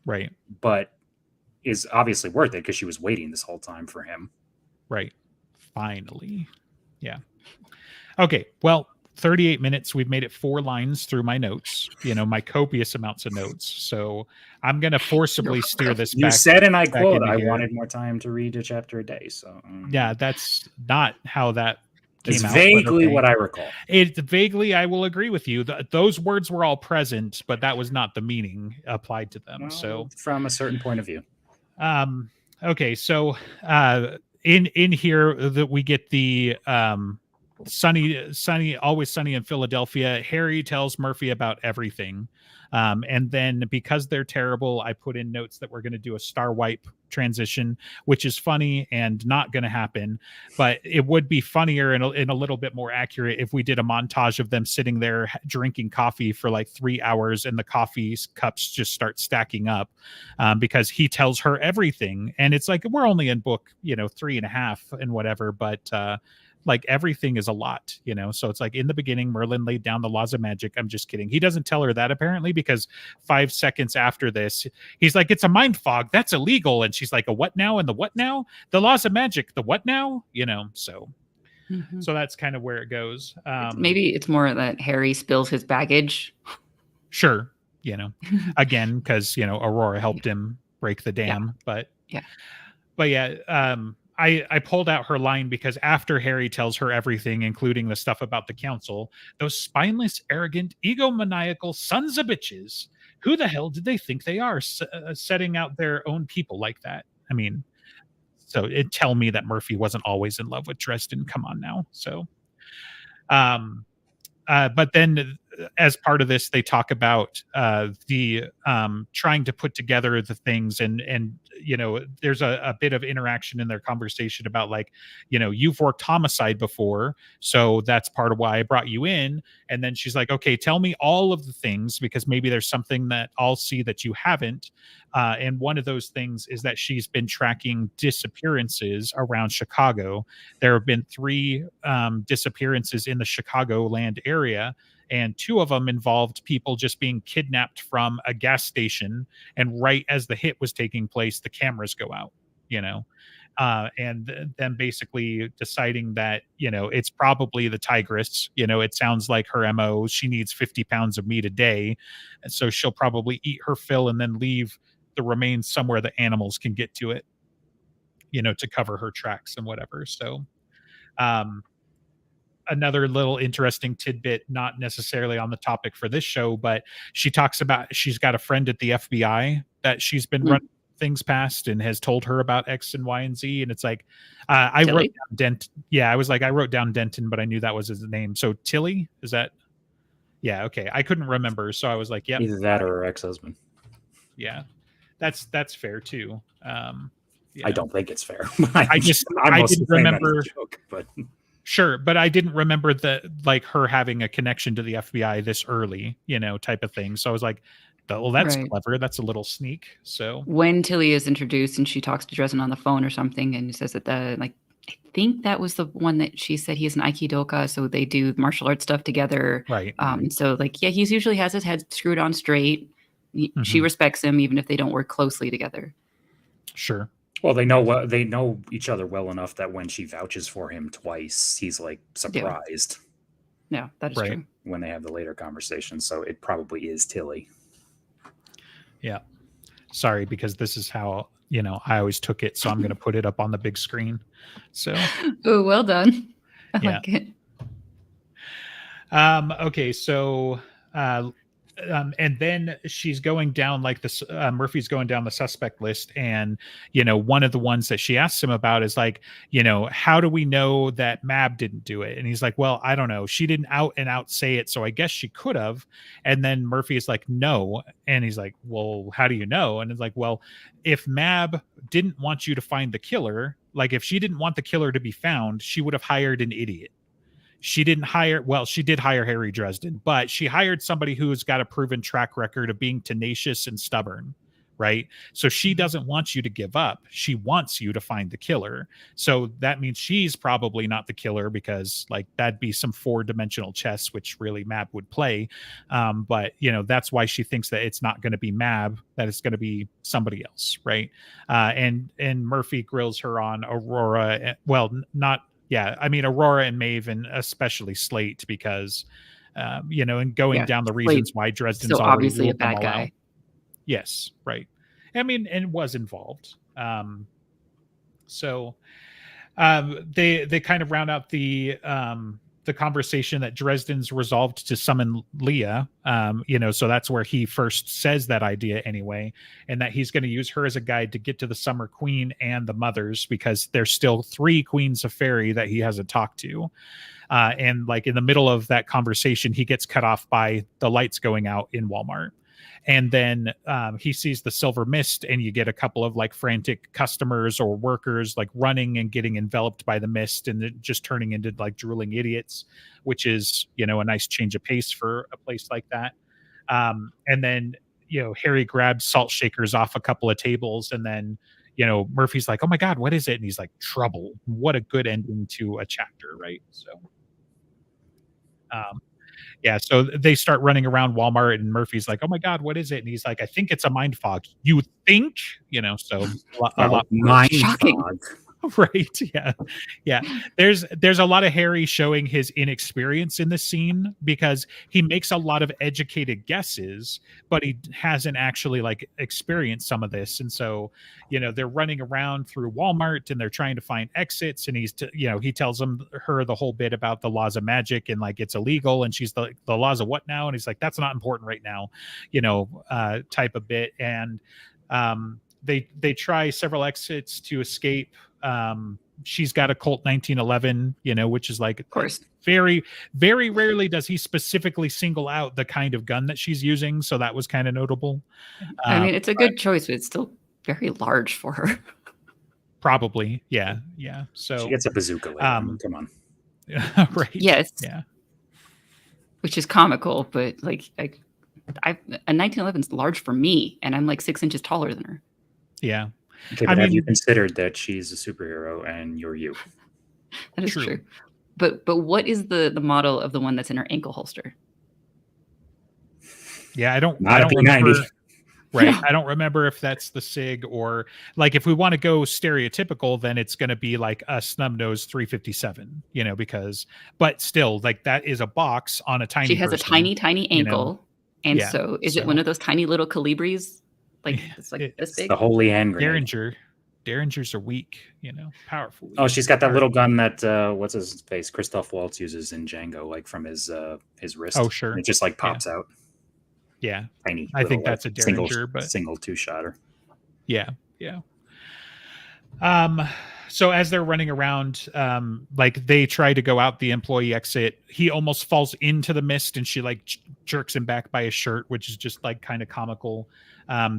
Right. But is obviously worth it because she was waiting this whole time for him. Right. Finally. Yeah. Okay. Well, 38 minutes. We've made it 4 lines through my notes, my copious amounts of notes. So I'm going to forcibly steer this back. You said, and I quote, I wanted more time to read a chapter a day. So yeah, that's not how that it's vaguely what I recall. Vaguely, I will agree with you. Those words were all present, but that was not the meaning applied to them. So from a certain point of view. Okay. So in here that we get the sunny, always sunny in Philadelphia. Harry tells Murphy about everything. And then because they're terrible, I put in notes that we're going to do a star wipe transition, which is funny and not going to happen, but it would be funnier and a little bit more accurate if we did a montage of them sitting there drinking coffee for like 3 hours and the coffee cups just start stacking up, because he tells her everything. And it's like, we're only in book, 3.5 and whatever, but, like everything is a lot, so it's like in the beginning, Merlin laid down the laws of magic. I'm just kidding. He doesn't tell her that apparently, because 5 seconds after this, he's like, it's a mind fog. That's illegal. And she's like, a what now? And the what now? The laws of magic. The what now? So that's kind of where it goes. Maybe it's more that Harry spills his baggage. Sure. Again, because, Aurora helped him break the dam, but yeah. I pulled out her line because after Harry tells her everything, including the stuff about the council, those spineless, arrogant, egomaniacal sons of bitches, who the hell did they think they are, setting out their own people like that? I mean, so it tell me that Murphy wasn't always in love with Dresden. Come on now. So, but then as part of this, they talk about the trying to put together the things, and you know, there's a bit of interaction in their conversation about like, you know, you've worked homicide before, so that's part of why I brought you in. And then she's like, okay, tell me all of the things, because maybe there's something that I'll see that you haven't. And one of those things is that she's been tracking disappearances around Chicago. There have been 3 disappearances in the Chicagoland area, and 2 of them involved people just being kidnapped from a gas station, and right as the hit was taking place, the cameras go out, you know. And then basically deciding that, you know, it's probably the tigress. You know, it sounds like her MO. She needs 50 pounds of meat a day, and so she'll probably eat her fill and then leave the remains somewhere the animals can get to it, you know, to cover her tracks and whatever. So another little interesting tidbit, not necessarily on the topic for this show, but she talks about she's got a friend at the FBI that she's been running things past and has told her about X and Y and Z. And it's like, I wrote down Dent. Yeah, I was like, I wrote down Denton, but I knew that was his name. So Tilly, is that? Yeah, okay. I couldn't remember, so I was like, yeah, either that or her ex-husband. Yeah, that's fair too. Yeah. I don't think it's fair. I didn't remember. Joke, but sure, but I didn't remember that, like, her having a connection to the FBI this early, you know, type of thing. So I was like, well, that's clever. That's a little sneak. So when Tilly is introduced and she talks to Dresden on the phone or something, and says that I think that was the one that she said he's an Aikidoka, so they do martial arts stuff together. Right. So like, yeah, he's usually has his head screwed on straight. She respects him even if they don't work closely together. Sure. Well, they know each other well enough that when she vouches for him twice, he's like surprised. Yeah, that is true. When they have the later conversation, so it probably is Tilly. Yeah. Sorry, because this is how, you know, I always took it, so I'm going to put it up on the big screen. So. Oh, well done. I like it. Okay, so. And then she's going down like this. Murphy's going down the suspect list, and you know, one of the ones that she asks him about is like, you know, how do we know that Mab didn't do it? And he's like, well, I don't know. She didn't out and out say it, so I guess she could have. And then Murphy is like, no. And he's like, well, how do you know? And it's like, well, if Mab didn't want you to find the killer, like if she didn't want the killer to be found, she would have hired an idiot. She did hire Harry Dresden, but she hired somebody who's got a proven track record of being tenacious and stubborn, right? So she doesn't want you to give up. She wants you to find the killer. So that means she's probably not the killer, because like that'd be some 4-dimensional chess, which really Mab would play. But you know, that's why she thinks that it's not going to be Mab, that it's going to be somebody else, right? And Murphy grills her on Aurora. Well, not. Yeah, I mean, Aurora and Maeve, and especially Slate, because, you know, and going down the reasons why Dresden's so obviously a bad guy. Out. Yes, right. I mean, and was involved. So they kind of round out the conversation that Dresden's resolved to summon Leah, you know, so that's where he first says that idea anyway, and that he's going to use her as a guide to get to the Summer Queen and the mothers, because there's still 3 queens of fairy that he hasn't talked to. And like in the middle of that conversation, he gets cut off by the lights going out in Walmart. And then he sees the silver mist, and you get a couple of like frantic customers or workers like running and getting enveloped by the mist and just turning into like drooling idiots, which is, you know, a nice change of pace for a place like that. And then, you know, Harry grabs salt shakers off a couple of tables, and then, you know, Murphy's like, oh my God, what is it? And he's like, trouble. What a good ending to a chapter, right? So yeah, so they start running around Walmart, and Murphy's like, oh my God, what is it? And he's like, I think it's a mind fog. You think? You know, so a lot mind fog. Right. Yeah. There's a lot of Harry showing his inexperience in this scene because he makes a lot of educated guesses, but he hasn't actually like experienced some of this. And so, they're running around through Walmart and they're trying to find exits. And he tells her the whole bit about the laws of magic and like it's illegal. And she's the laws of what now? And he's like, that's not important right now, type of bit. And they try several exits to escape. She's got a Colt 1911, which is like, of course, very, very rarely does he specifically single out the kind of gun that she's using. So that was kind of notable. I mean, it's a good choice, but it's still very large for her. Probably. Yeah. So she gets a bazooka later. Come on. Right. Yes. Yeah. Which is comical, but like a 1911 is large for me, and I'm like 6 inches taller than her. Yeah. Okay, but have you considered that she's a superhero and you're you? That is true. But what is the model of the one that's in her ankle holster? Yeah, I don't P90. remember. Right. Yeah. I don't remember if that's the SIG or like if we want to go stereotypical, then it's going to be like a snub-nosed 357, but still like that is a box on a tiny She has person, a tiny ankle. And so is it one of those tiny little Calibris? Like it's like this big? The holy hand grenade. Derringers are weak, powerful. Oh, she's got that little gun that what's his face? Christoph Waltz uses in Django, like from his wrist. Oh, sure. And it just like pops out. Yeah. Tiny. I think that's a Derringer, but single 2-shotter. Yeah. So as they're running around, like they try to go out the employee exit, he almost falls into the mist and she like jerks him back by his shirt, which is just like kind of comical.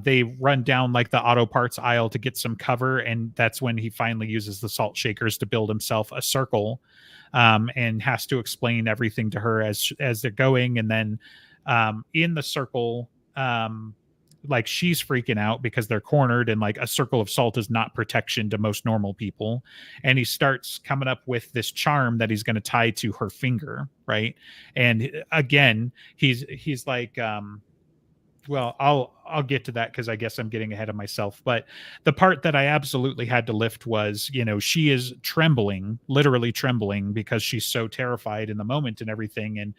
They run down like the auto parts aisle to get some cover. And that's when he finally uses the salt shakers to build himself a circle, and has to explain everything to her as they're going. And then, in the circle, like she's freaking out because they're cornered and like a circle of salt is not protection to most normal people. And he starts coming up with this charm that he's going to tie to her finger. Right. And again, he's like, well, I'll get to that because I guess I'm getting ahead of myself. But the part that I absolutely had to lift was, she is trembling, literally trembling because she's so terrified in the moment and everything.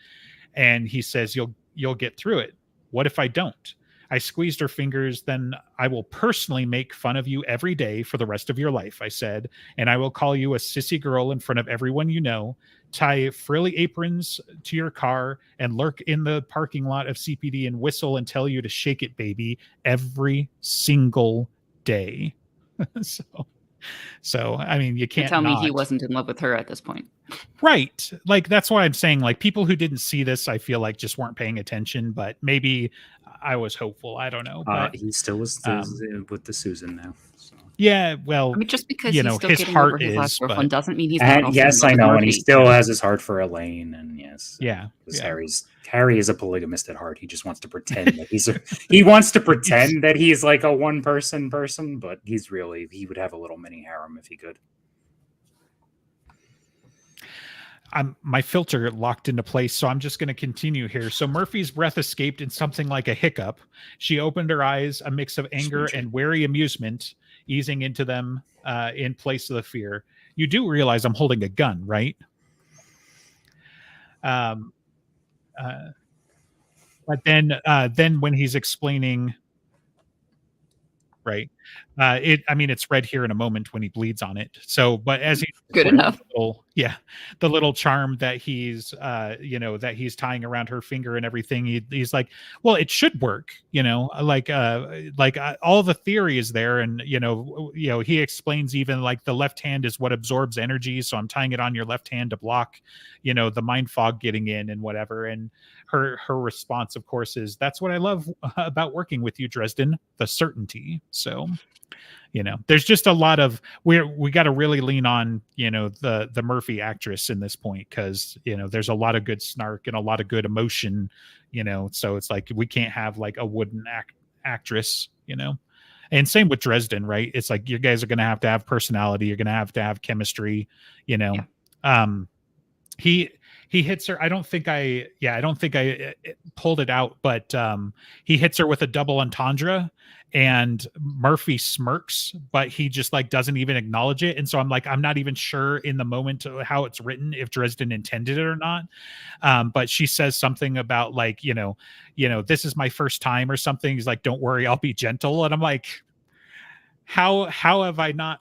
And he says, you'll get through it. What if I don't? I squeezed her fingers. Then I will personally make fun of you every day for the rest of your life, I said. And I will call you a sissy girl in front of everyone you know, tie frilly aprons to your car and lurk in the parking lot of CPD and whistle and tell you to shake it, baby, every single day. So, I mean, you can't tell me he wasn't in love with her at this point. Right. Like, that's why I'm saying, like, people who didn't see this, I feel like just weren't paying attention, but maybe I was hopeful. I don't know. But he still was with the Susan now. So. Yeah, well, I mean, just because he's still his getting heart over his last is, girlfriend doesn't mean he's and not. Yes, I know, and he still has his heart for Elaine, and yes, yeah. Harry is a polygamist at heart. He just wants to pretend that he wants to pretend that he's like a one person, but he would have a little mini harem if he could. My filter locked into place, so I'm just going to continue here. So Murphy's breath escaped in something like a hiccup. She opened her eyes, a mix of anger and wary amusement, easing into them in place of the fear. You do realize I'm holding a gun, right? But then when he's explaining, right? It's read here in a moment when he bleeds on it. So, but as he's good enough. The little charm that he's, that he's tying around her finger and everything. He's like, well, it should work, all the theory is there. And, he explains even like the left hand is what absorbs energy. So I'm tying it on your left hand to block, the mind fog getting in and whatever. And her response, of course, is that's what I love about working with you, Dresden, the certainty. So, there's just a lot of we got to really lean on, the Murphy actress in this point, because, there's a lot of good snark and a lot of good emotion, so it's like we can't have like a wooden actress, and same with Dresden, right? It's like you guys are going to have personality. You're going to have chemistry, he hits her. I don't think I pulled it out, but he hits her with a double entendre, and Murphy smirks, but he just like doesn't even acknowledge it. And so I'm like, I'm not even sure in the moment how it's written, if Dresden intended it or not. But she says something about like, this is my first time or something. He's like, don't worry, I'll be gentle. And I'm like, how have I not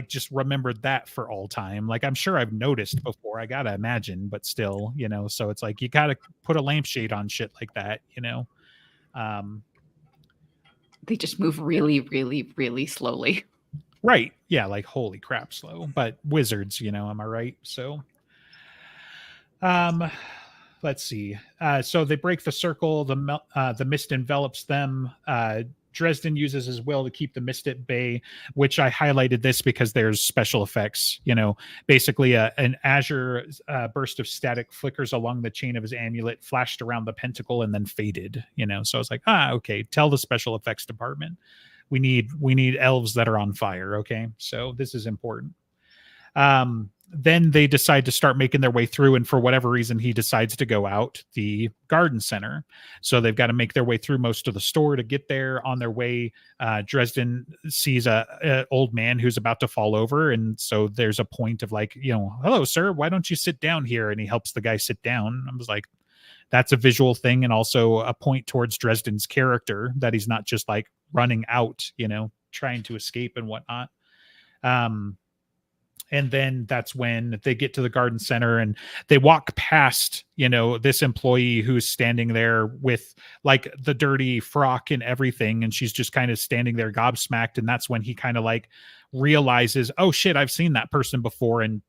just remembered that for all time? Like, I'm sure I've noticed before, I gotta imagine, but still, so it's like, you gotta put a lampshade on shit like that, They just move really, really, really slowly. Right. Yeah. Like, holy crap, slow, but wizards, am I right? So, let's see. So they break the circle. The mist envelops them. Dresden uses his will to keep the mist at bay, which I highlighted this because there's special effects. Basically an azure burst of static flickers along the chain of his amulet, flashed around the pentacle, and then faded. So I was like, okay, tell the special effects department we need elves that are on fire. Okay, so this is important. Then they decide to start making their way through, and for whatever reason, he decides to go out the garden center. So they've got to make their way through most of the store to get there. On their way, Dresden sees a old man who's about to fall over, and so there's a point of like, hello, sir, why don't you sit down here? And he helps the guy sit down. I was like, that's a visual thing, and also a point towards Dresden's character, that he's not just like running out, trying to escape and whatnot. And then that's when they get to the garden center and they walk past, this employee who's standing there with like the dirty frock and everything. And she's just kind of standing there gobsmacked. And that's when he kind of like realizes, oh shit, I've seen that person before, and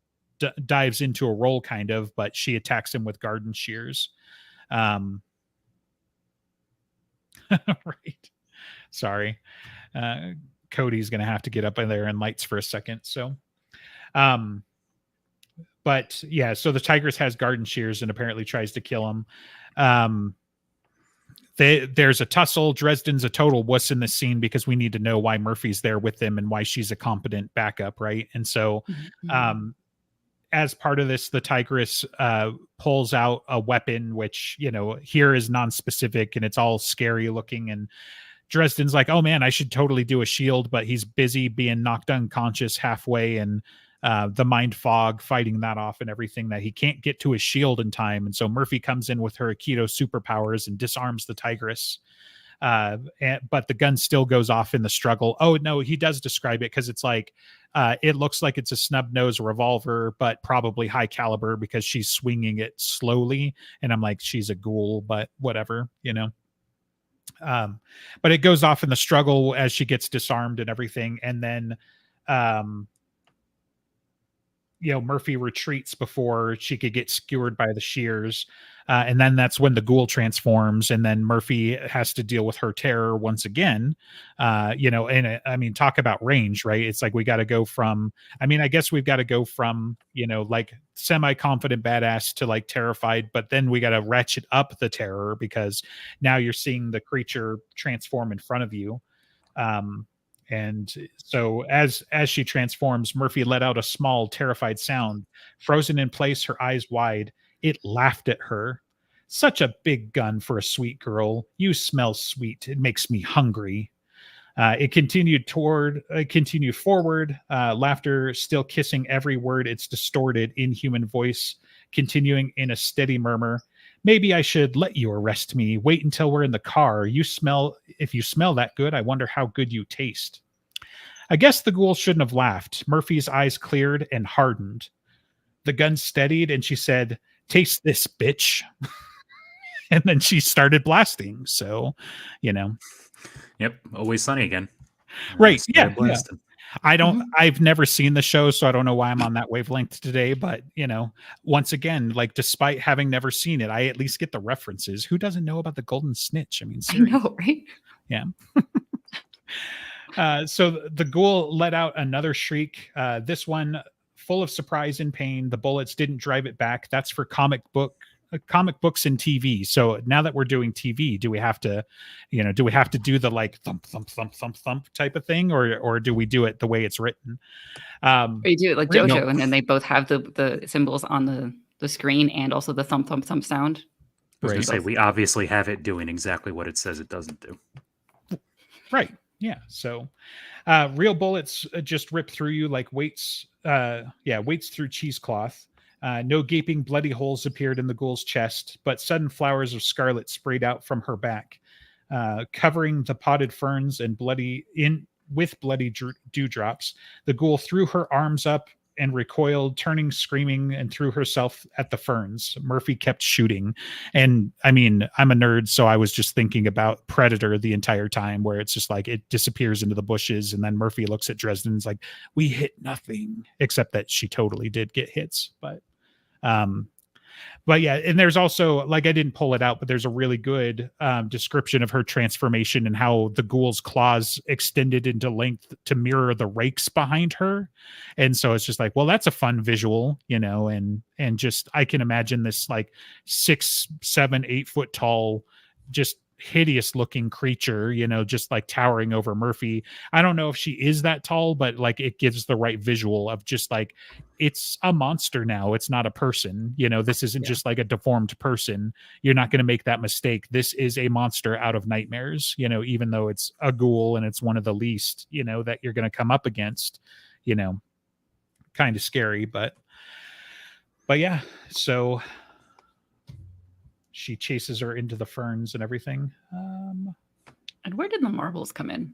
dives into a role kind of, but she attacks him with garden shears. Right. Sorry. Cody's going to have to get up in there and lights for a second. So, but yeah, so the tigress has garden shears and apparently tries to kill him. There's a tussle. Dresden's a total wuss in this scene because we need to know why Murphy's there with them and why she's a competent backup. Right. And so, as part of this, the tigress pulls out a weapon, which, here is non-specific and it's all scary looking. And Dresden's like, oh man, I should totally do a shield, but he's busy being knocked unconscious halfway, and the mind fog, fighting that off and everything, that he can't get to his shield in time. And so Murphy comes in with her Aikido superpowers and disarms the tigress. But the gun still goes off in the struggle. Oh no, he does describe it, because it's like, it looks like it's a snub nose revolver, but probably high caliber because she's swinging it slowly. And I'm like, she's a ghoul, but whatever, but it goes off in the struggle as she gets disarmed and everything. And then, Murphy retreats before she could get skewered by the shears. And then that's when the ghoul transforms, and then Murphy has to deal with her terror once again. And I mean, talk about range, right? It's like, we got to go from, I guess we've got to go from, like semi-confident badass to like terrified, but then we got to ratchet up the terror because now you're seeing the creature transform in front of you. And so as she transforms, Murphy let out a small, terrified sound. Frozen in place, her eyes wide, it laughed at her. Such a big gun for a sweet girl. You smell sweet. It makes me hungry. It continued forward, laughter still kissing every word, its distorted, inhuman voice continuing in a steady murmur. Maybe I should let you arrest me. Wait until we're in the car. If you smell that good, I wonder how good you taste. I guess the ghoul shouldn't have laughed. Murphy's eyes cleared and hardened. The gun steadied and she said, "Taste this, bitch." And then she started blasting. So, Yep. Always Sunny again. Right. Yeah. I've never seen the show, so I don't know why I'm on that wavelength today. But, once again, like, despite having never seen it, I at least get the references. Who doesn't know about the Golden Snitch? Seriously. I know, right? Yeah. So the ghoul let out another shriek. This one full of surprise and pain. The bullets didn't drive it back. That's for comic books and TV. So now that we're doing TV, do we have to do the like thump, thump, thump, thump, thump type of thing? Or do we do it the way it's written? Or you do it like JoJo, and then they both have the symbols on the the screen and also the thump thump thump sound. I was going to Right. say, we obviously have it doing exactly what it says it doesn't do. Right. Yeah. So real bullets just rip through you like weights through cheesecloth. No gaping bloody holes appeared in the ghoul's chest, but sudden flowers of scarlet sprayed out from her back, covering the potted ferns and bloody dewdrops. The ghoul threw her arms up and recoiled, turning, screaming, and threw herself at the ferns. Murphy kept shooting. And I mean, I'm a nerd, so I was just thinking about Predator the entire time, where it's just like it disappears into the bushes, and then Murphy looks at Dresden and is like, we hit nothing, except that she totally did get hits. But yeah, and there's also, like, I didn't pull it out, but there's a really good description of her transformation and how the ghoul's claws extended into length to mirror the rakes behind her. And so it's just like, well, that's a fun visual, and just, I can imagine this like 6, 7, 8 foot tall, just hideous looking creature, just like towering over Murphy. I don't know if she is that tall, but like it gives the right visual of just like, it's a monster now. It's not a person. This isn't just like a deformed person. You're not going to make that mistake. This is a monster out of nightmares, even though it's a ghoul and it's one of the least, that you're going to come up against, kind of scary, but yeah. So she chases her into the ferns and everything. And where did the marbles come in?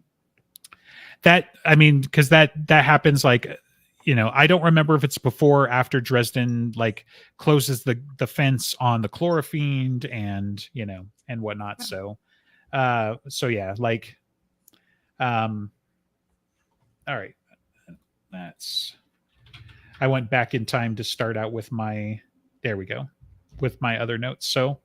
Because that happens like, I don't remember if it's before or after Dresden like closes the fence on the Chlorofiend and and whatnot. So yeah, like, all right. I went back in time to start out with there we go, with my other notes. So,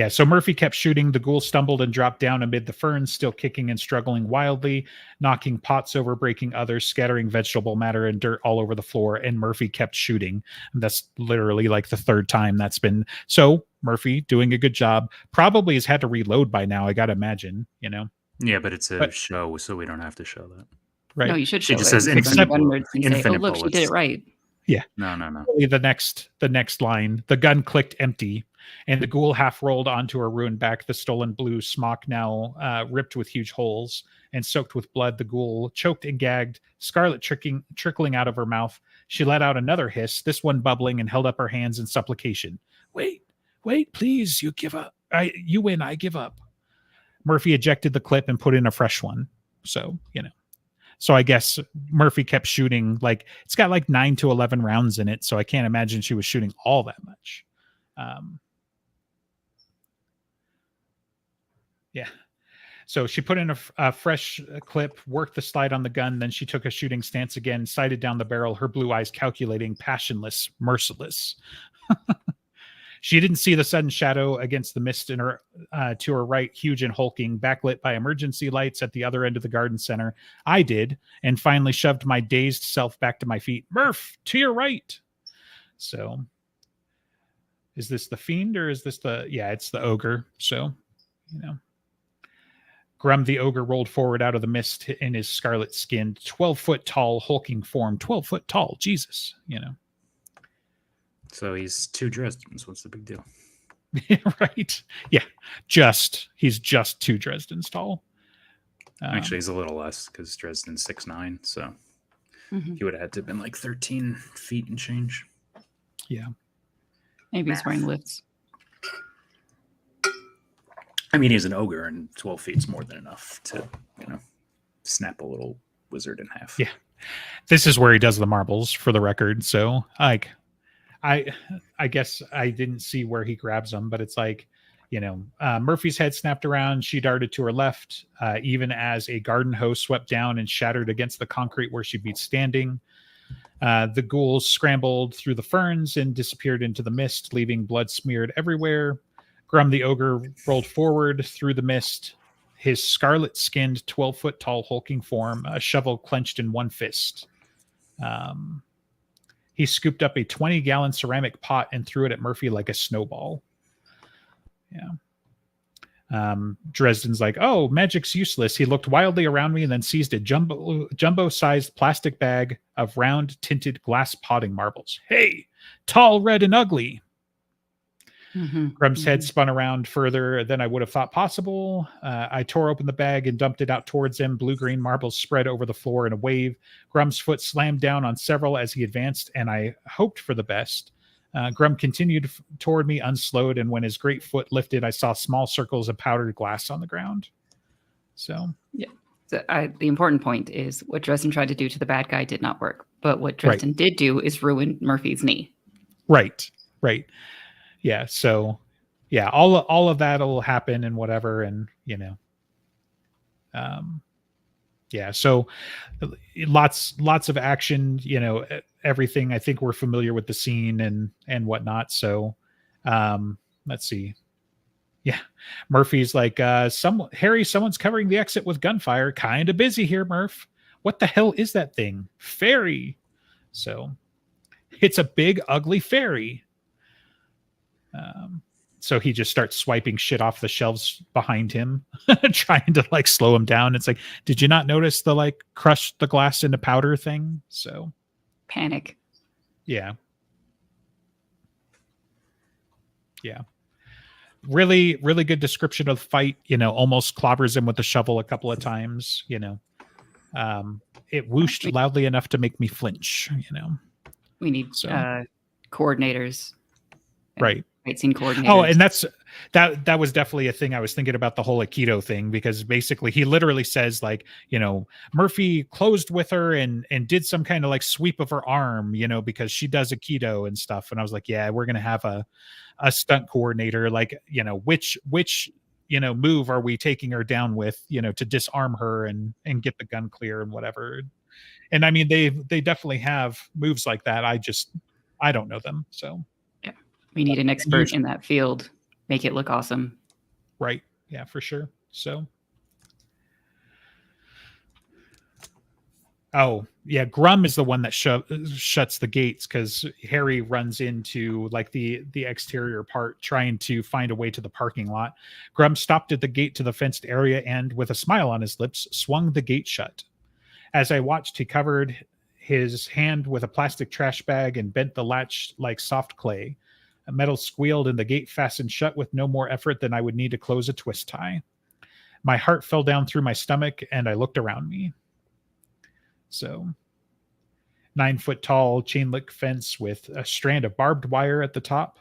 so Murphy kept shooting. The ghoul stumbled and dropped down amid the ferns, still kicking and struggling wildly, knocking pots over, breaking others, scattering vegetable matter and dirt all over the floor. And Murphy kept shooting. And that's literally like the third time that's been. So Murphy doing a good job. Probably has had to reload by now, I got to imagine, Yeah, but it's a show, so we don't have to show that. Right. No, you should. She show just it. says You could infinite run words and say, infinite "Oh, look, she did bullets. it right." Yeah. No. The next line, the gun clicked empty, and the ghoul half rolled onto her ruined back. The stolen blue smock now ripped with huge holes and soaked with blood. The ghoul choked and gagged, scarlet trickling out of her mouth. She let out another hiss, this one bubbling, and held up her hands in supplication. Wait, please, you give up. You win, I give up. Murphy ejected the clip and put in a fresh one. So, So I guess Murphy kept shooting, like, it's got like 9 to 11 rounds in it. So I can't imagine she was shooting all that much. Yeah. So she put in a fresh clip, worked the slide on the gun. Then she took a shooting stance again, sighted down the barrel, her blue eyes calculating, passionless, merciless. She didn't see the sudden shadow against the mist in her to her right, huge and hulking, backlit by emergency lights at the other end of the garden center. I did, and finally shoved my dazed self back to my feet. Murph, to your right. So, is this the fiend or is this it's the ogre. So, Grum the ogre rolled forward out of the mist in his scarlet skinned, 12-foot tall, hulking form. 12 foot tall, Jesus, So he's 2 Dresdens. What's the big deal? Right. Yeah. He's just 2 Dresdens tall. Actually, he's a little less because Dresden's 6'9", so he would have had to have been like 13 feet and change. Yeah. Maybe he's wearing lifts. I mean, he's an ogre, and 12 feet's more than enough to, snap a little wizard in half. Yeah. This is where he does the marbles, for the record. So, like, I guess I didn't see where he grabs them, but it's like, Murphy's head snapped around. She darted to her left, even as a garden hose swept down and shattered against the concrete where she'd been standing. The ghouls scrambled through the ferns and disappeared into the mist, leaving blood smeared everywhere. Grum the ogre rolled forward through the mist, his scarlet-skinned, 12-foot tall hulking form, a shovel clenched in one fist. He scooped up a 20-gallon ceramic pot and threw it at Murphy like a snowball. Yeah. Dresden's like, oh, magic's useless. He looked wildly around me and then seized a jumbo-sized plastic bag of round tinted glass potting marbles. Hey, tall, red, and ugly. Grum's head spun around further than I would have thought possible. I tore open the bag and dumped it out towards him. Blue-green marbles spread over the floor in a wave. Grum's foot slammed down on several as he advanced, and I hoped for the best. Grum continued toward me unslowed, and when his great foot lifted, I saw small circles of powdered glass on the ground. So, yeah. So, the important point is what Dresden tried to do to the bad guy did not work. But what Dresden did do is ruin Murphy's knee. Right. Yeah. So, yeah, all of that'll happen and whatever, and yeah. So, lots of action. Everything. I think we're familiar with the scene and whatnot. So, let's see. Yeah, Murphy's like, Harry, someone's covering the exit with gunfire. Kind of busy here, Murph. What the hell is that thing? Fairy. So, it's a big, ugly fairy. So he just starts swiping shit off the shelves behind him, trying to like slow him down. It's like, did you not notice the like crush the glass into powder thing? So panic. Yeah. Really, really good description of the fight. Almost clobbers him with the shovel a couple of times. It whooshed loudly enough to make me flinch. We need coordinators. Right. Fight scene coordinators. Oh, and that was definitely a thing I was thinking about, the whole Aikido thing, because basically he literally says like, Murphy closed with her and did some kind of like sweep of her arm, because she does Aikido and stuff. And I was like, yeah, we're going to have a stunt coordinator, like, which move are we taking her down with, to disarm her and get the gun clear and whatever. And I mean, they definitely have moves like that. I don't know them. So we need an expert in that field. Make it look awesome. Right. Yeah, for sure. So. Oh, yeah. Grum is the one that shuts the gates because Harry runs into like the exterior part trying to find a way to the parking lot. Grum stopped at the gate to the fenced area and, with a smile on his lips, swung the gate shut. As I watched, he covered his hand with a plastic trash bag and bent the latch like soft clay. A metal squealed and the gate fastened shut with no more effort than I would need to close a twist tie. My heart fell down through my stomach and I looked around me. So, 9-foot tall chain link fence with a strand of barbed wire at the top.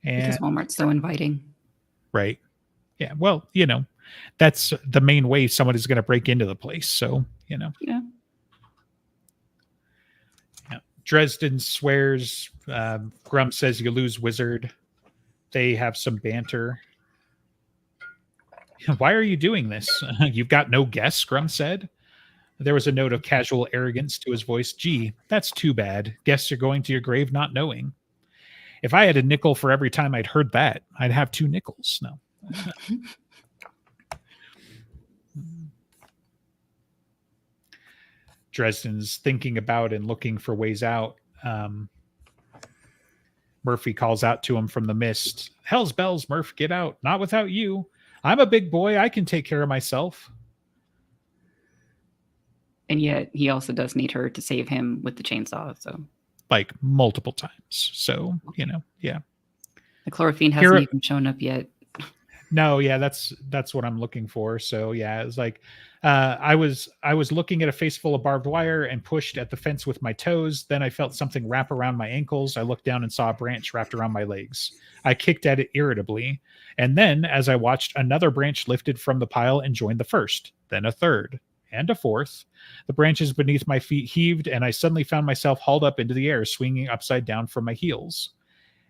And, because Walmart's so inviting. Right. Yeah. Well, that's the main way someone is going to break into the place. So, Yeah. Dresden swears. Grum says, you lose, wizard. They have some banter. Why are you doing this? You've got no guests, Grum said. There was a note of casual arrogance to his voice. Gee, that's too bad. Guests are going to your grave not knowing. If I had a nickel for every time I'd heard that, I'd have 2 nickels. No. Dresden's thinking about and looking for ways out. Murphy calls out to him from the mist. Hell's bells, Murph, get out. Not without you. I'm a big boy. I can take care of myself. And yet he also does need her to save him with the chainsaw. So, like, multiple times. So, yeah. The chlorophene hasn't even shown up yet. No, yeah, that's what I'm looking for. So yeah, it's like I was looking at a face full of barbed wire and pushed at the fence with my toes. Then I felt something wrap around my ankles. I looked down and saw a branch wrapped around my legs. I kicked at it irritably. And then, as I watched, another branch lifted from the pile and joined the first, then a third, and a fourth. The branches beneath my feet heaved, and I suddenly found myself hauled up into the air, swinging upside down from my heels.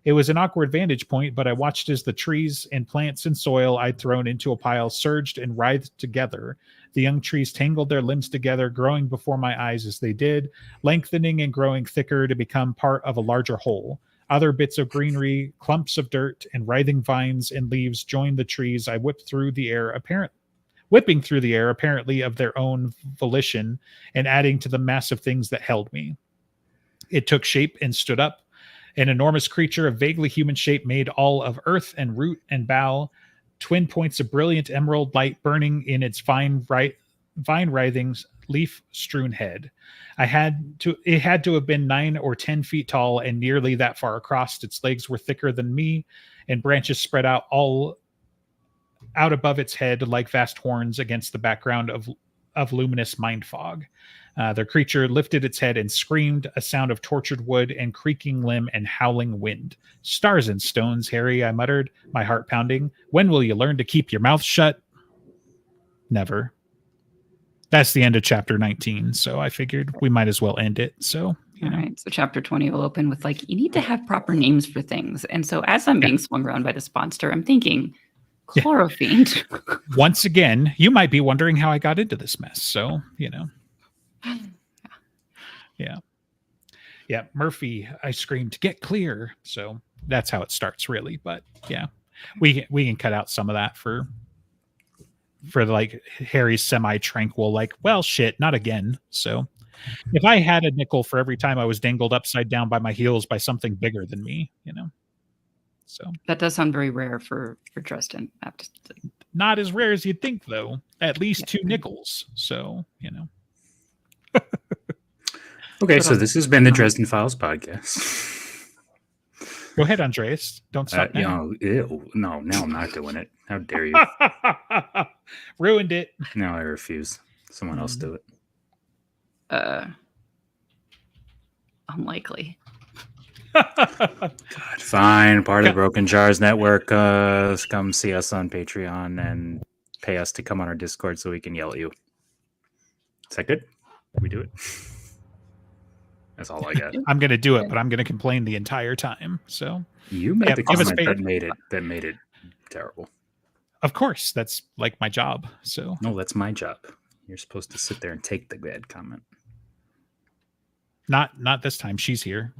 It was an awkward vantage point, but I watched as the trees and plants and soil I'd thrown into a pile surged and writhed together. The young trees tangled their limbs together, growing before my eyes as they did, lengthening and growing thicker to become part of a larger whole. Other bits of greenery, clumps of dirt, and writhing vines and leaves joined the trees I whipping through the air, apparently of their own volition, and adding to the massive things that held me. It took shape and stood up. An enormous creature of vaguely human shape made all of earth and root and bough, twin points of brilliant emerald light burning in its vine writhing, leaf-strewn head. It had to have been 9 or 10 feet tall and nearly that far across. Its legs were thicker than me, and branches spread out all out above its head like vast horns against the background of luminous mind fog. The creature lifted its head and screamed, a sound of tortured wood and creaking limb and howling wind. Stars and stones, Harry, I muttered, my heart pounding. When will you learn to keep your mouth shut? Never. That's the end of chapter 19, so I figured we might as well end it. So, all right. So chapter 20 will open with you need to have proper names for things. And so as I'm being swung around by this monster, I'm thinking, Chlorofiend. Once again, you might be wondering how I got into this mess. So, Yeah. Murphy, I screamed, get clear. So that's how it starts, really. But yeah, we can cut out some of that for Harry's semi-tranquil, well, shit, not again. So if I had a nickel for every time I was dangled upside down by my heels by something bigger than me, So that does sound very rare for Dresden. Not as rare as you'd think, though. At least 2 nickels. So, Okay, so this has been the Dresden Files podcast. Go ahead, Andreas. Don't stop now. No, now I'm not doing it. How dare you? Ruined it. No, I refuse. Someone else do it. Unlikely. God, fine. Part of the Broken Jars Network. Come see us on Patreon and pay us to come on our Discord so we can yell at you. Is that good? Did we do it? That's all I got. I'm going to do it, but I'm going to complain the entire time. So you made the comment that made it terrible. Of course, that's my job. So no, that's my job. You're supposed to sit there and take the bad comment. Not this time. She's here.